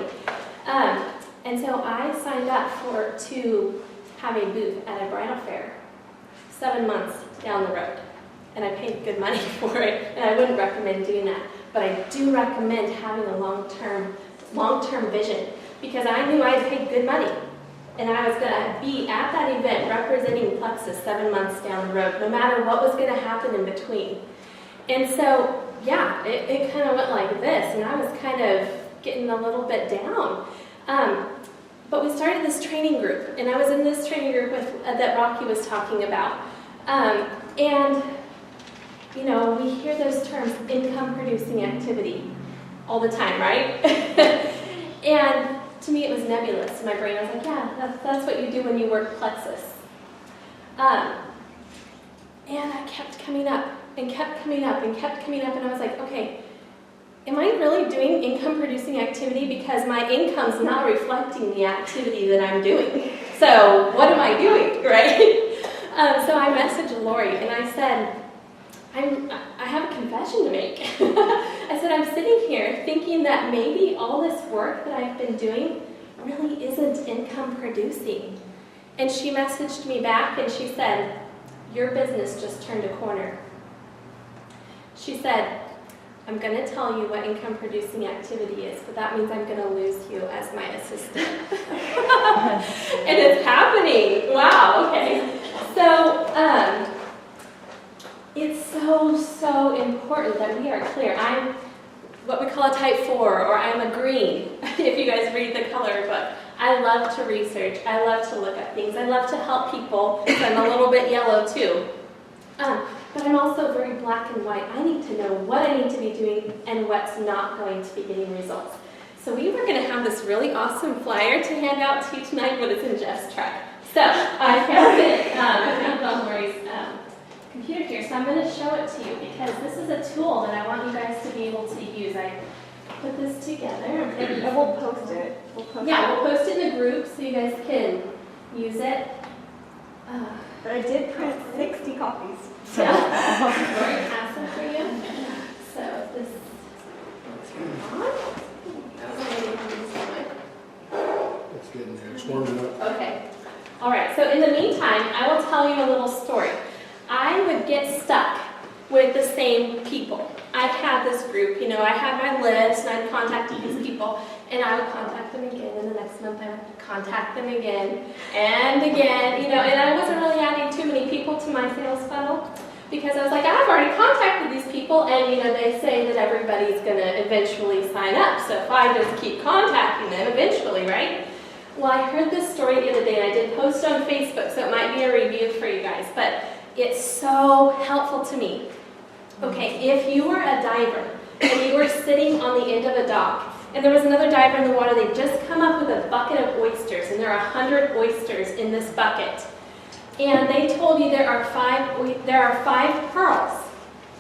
And so I signed up to have a booth at a bridal fair 7 months down the road, and I paid good money for it, and I wouldn't recommend doing that. But I do recommend having a long-term vision, because I knew I had paid good money. And I was going to be at that event representing Plexus 7 months down the road, no matter what was going to happen in between. And so, yeah, it kind of went like this, and I was kind of getting a little bit down. But we started this training group, and I was in this training group that Rocky was talking about. And, you know, we hear those terms, income-producing activity, all the time, right? And to me, it was nebulous. In my brain, I was like, yeah, that's what you do when you work Plexus. And I kept coming up and kept coming up and kept coming up, and I was like, okay, am I really doing income-producing activity? Because my income's not reflecting the activity that I'm doing. So what am I doing, right? So I messaged Lori, and I said, I have a confession to make. I said, I'm sitting here thinking that maybe all this work that I've been doing really isn't income producing. And she messaged me back and she said, your business just turned a corner. She said, I'm going to tell you what income producing activity is, but that means I'm going to lose you as my assistant. And it's happening. Wow, okay. So it's so important that we are clear. I'm what we call a type 4, or I'm a green, if you guys read the color book. I love to research. I love to look at things. I love to help people. So I'm a little bit yellow too. But I'm also very black and white. I need to know what I need to be doing and what's not going to be getting results. So we were going to have this really awesome flyer to hand out to you tonight, but it's in Jeff's truck. So I found it. I found it on Lori's computer here, so I'm going to show it to you because this is a tool that I want you guys to be able to use. I put this together. And we'll post it. We'll post it in the group so you guys can use it. But I did print 60 copies. Yeah. Lori has some for you. So this is on. It's getting there, it's warming up. Okay. All right, so in the meantime, I will tell you a little story. I would get stuck with the same people. I had this group, I had my list, and I'd contacted these people, and I would contact them again, and the next month I would contact them again, and again, and I wasn't really adding too many people to my sales funnel, because I was like, I've already contacted these people, and they say that everybody's gonna eventually sign up, so if I just keep contacting them, eventually, right? Well, I heard this story the other day, and I did post on Facebook, so it might be a review for you guys, but it's so helpful to me. Okay, if you were a diver, and you were sitting on the end of a dock, and there was another diver in the water, they'd just come up with a bucket of oysters, and there are 100 oysters in this bucket. And they told you there are five pearls.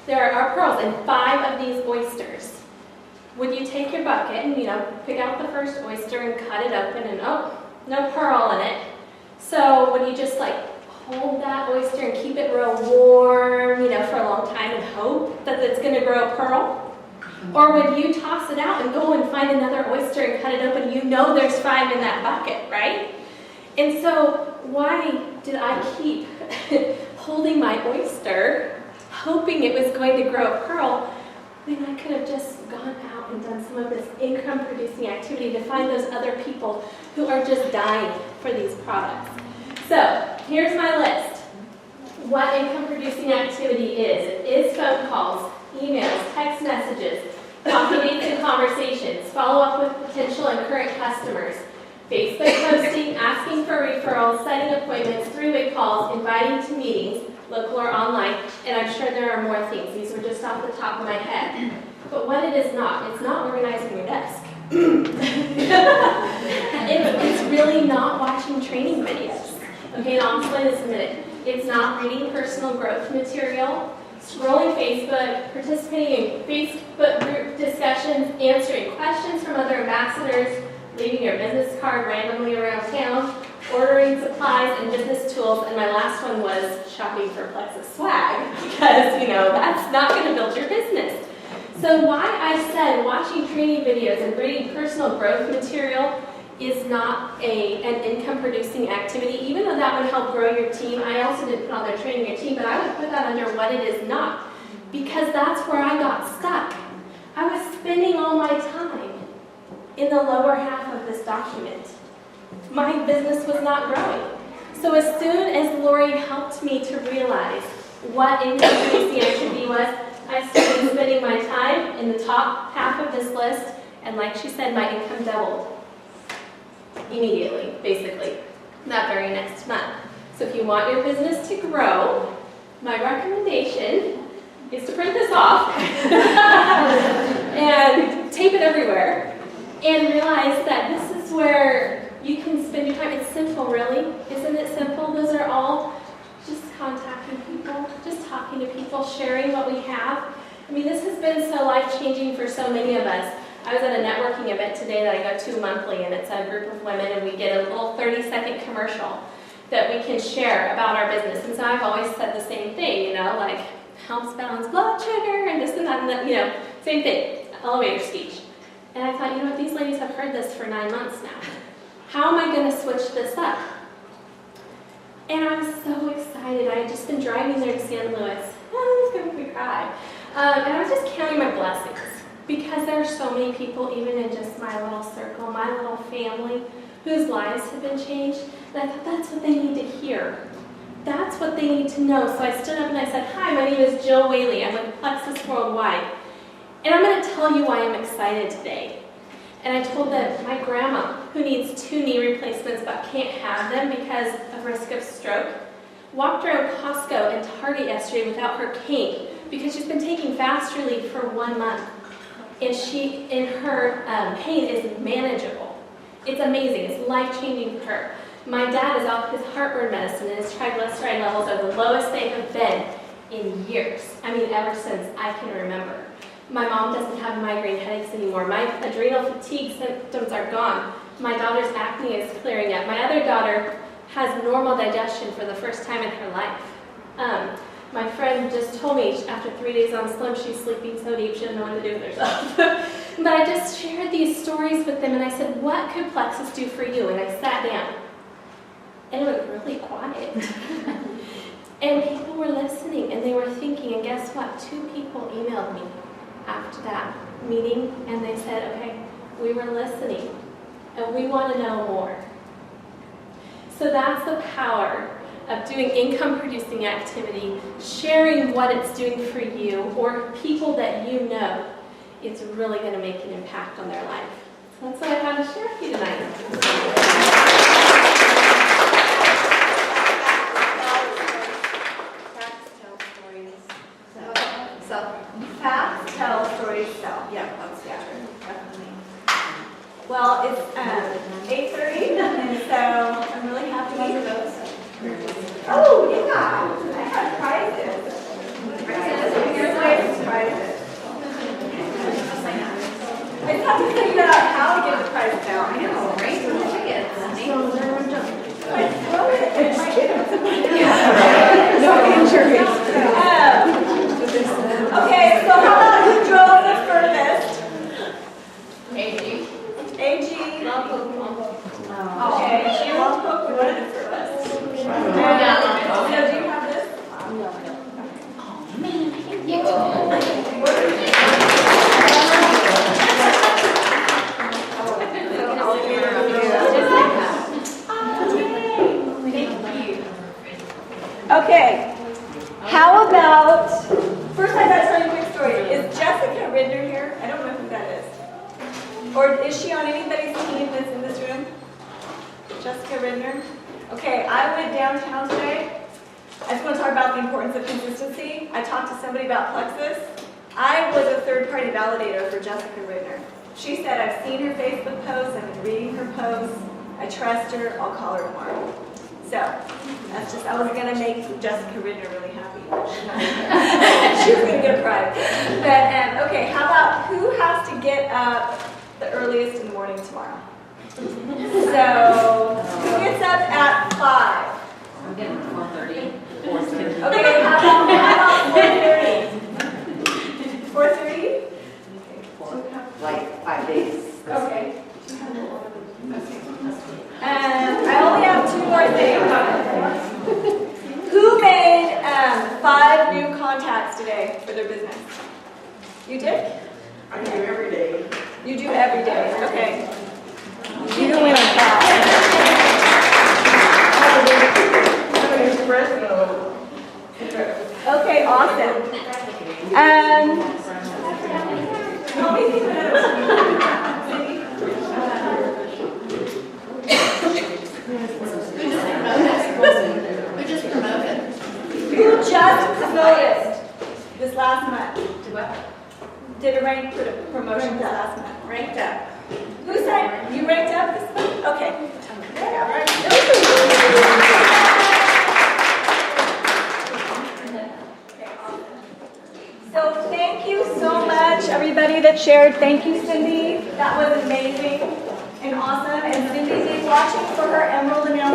There are pearls in 5 of these oysters. Would you take your bucket and, pick out the first oyster and cut it open and, oh, no pearl in it. So would you just hold that oyster and keep it real warm, for a long time and hope that it's going to grow a pearl? Or would you toss it out and go and find another oyster and cut it open? There's 5 in that bucket, right? And so why did I keep holding my oyster, hoping it was going to grow a pearl, when I could have just gone out and done some of this income-producing activity to find those other people who are just dying for these products? So here's my list. What income-producing activity is. It is phone calls, emails, text messages, coffee dates and conversations, follow up with potential and current customers, Facebook posting, asking for referrals, setting appointments, 3-way calls, inviting to meetings, local or online, and I'm sure there are more things. These were just off the top of my head. But what it is not, it's not organizing your desk. It's really not watching training videos. Okay, and I'll explain this in a minute. It's not reading personal growth material, scrolling Facebook, participating in Facebook group discussions, answering questions from other ambassadors, leaving your business card randomly around town, ordering supplies and business tools, and my last one was shopping for Plexus swag, because, that's not going to build your business. So why I said watching training videos and reading personal growth material is not an income-producing activity, even though that would help grow your team. I also did put on there training your team, but I would put that under what it is not, because that's where I got stuck. I was spending all my time in the lower half of this document. My business was not growing. So as soon as Lori helped me to realize what income-producing activity was, I started spending my time in the top half of this list, and like she said, my income doubled immediately, basically, that very next month. So if you want your business to grow, my recommendation is to print this off and tape it everywhere and realize that this is where you can spend your time. It's simple, really. Isn't it simple? Those are all just contacting people, just talking to people, sharing what we have. I mean, this has been so life-changing for so many of us. I was at a networking event today that I go to monthly, and it's a group of women, and we get a little 30-second commercial that we can share about our business. And so I've always said the same thing, helps balance blood sugar and this and that, same thing, elevator speech. And I thought, these ladies have heard this for 9 months now. How am I going to switch this up? And I was so excited. I had just been driving there to San Luis. Oh, it's going to make me cry. And I was just counting my blessings because there are so many people, even in just my little circle, my little family, whose lives have been changed. And I thought that's what they need to hear. That's what they need to know. So I stood up and I said, hi, my name is Jill Whaley. I'm with Plexus Worldwide. And I'm going to tell you why I'm excited today. And I told them my grandma, who needs 2 knee replacements but can't have them because of risk of stroke, walked around Costco and Target yesterday without her cane because she's been taking fast relief for 1 month. And her pain is manageable. It's amazing. It's life-changing for her. My dad is off his heartburn medicine and his triglyceride levels are the lowest they have been in years. I mean, ever since I can remember. My mom doesn't have migraine headaches anymore. My adrenal fatigue symptoms are gone. My daughter's acne is clearing up. My other daughter has normal digestion for the first time in her life. My friend just told me after 3 days on Slim, she's sleeping so deep she doesn't know what to do with herself. But I just shared these stories with them and I said, what could Plexus do for you? And I sat down. And it was really quiet. And people were listening and they were thinking, and guess what? 2 people emailed me after that meeting and they said, okay, we were listening and we want to know more. So that's the power of doing income producing activity, sharing what it's doing for you or people that you know. It's really going to make an impact on their life. So that's what I had to share with you tonight. Facts tell, stories tell. Yeah, that's definitely. Well, it's 8:30, and so I'm really happy. Oh, yeah, I have prizes. Here's my prizes. I just have to figure out how to get the prizes out. I know, right? No injuries. Okay, so how about who drove the furthest? AG. AG. Okay, you want to we wanted it furthest. So do you have this? Okay, how about, first I gotta tell you a quick story. Is Jessica Ridner here? I don't know who that is. Or is she on anybody's team that's in this room? Jessica Ridner? Okay, I went downtown today. I just want to talk about the importance of consistency. I talked to somebody about Plexus. I was a third-party validator for Jessica Ridner. She said, I've seen her Facebook posts, I've been reading her posts, I trust her, I'll call her tomorrow. So, that's just, I was going to make Jessica Ridner really happy. She was going to get a prize. But, okay, how about who has to get up the earliest in the morning tomorrow? So, who gets up at 5? I'm getting 4:30. Okay, how about 4:30? 4:30? Like 5 days. Okay. I only have 2 more things. Who made 5 new contacts today for their business? You did? I do every day. You do every day. Okay. You don't win on that. Okay, awesome. We just promoted. Who just promoted this last month? To what? Did a rank promotion this last month? Ranked up. Who said you ranked up this month? Okay. So thank you so much, everybody that shared. Thank you, Cindy. That was amazing and awesome. And Cindy's watching for her Emerald announcement.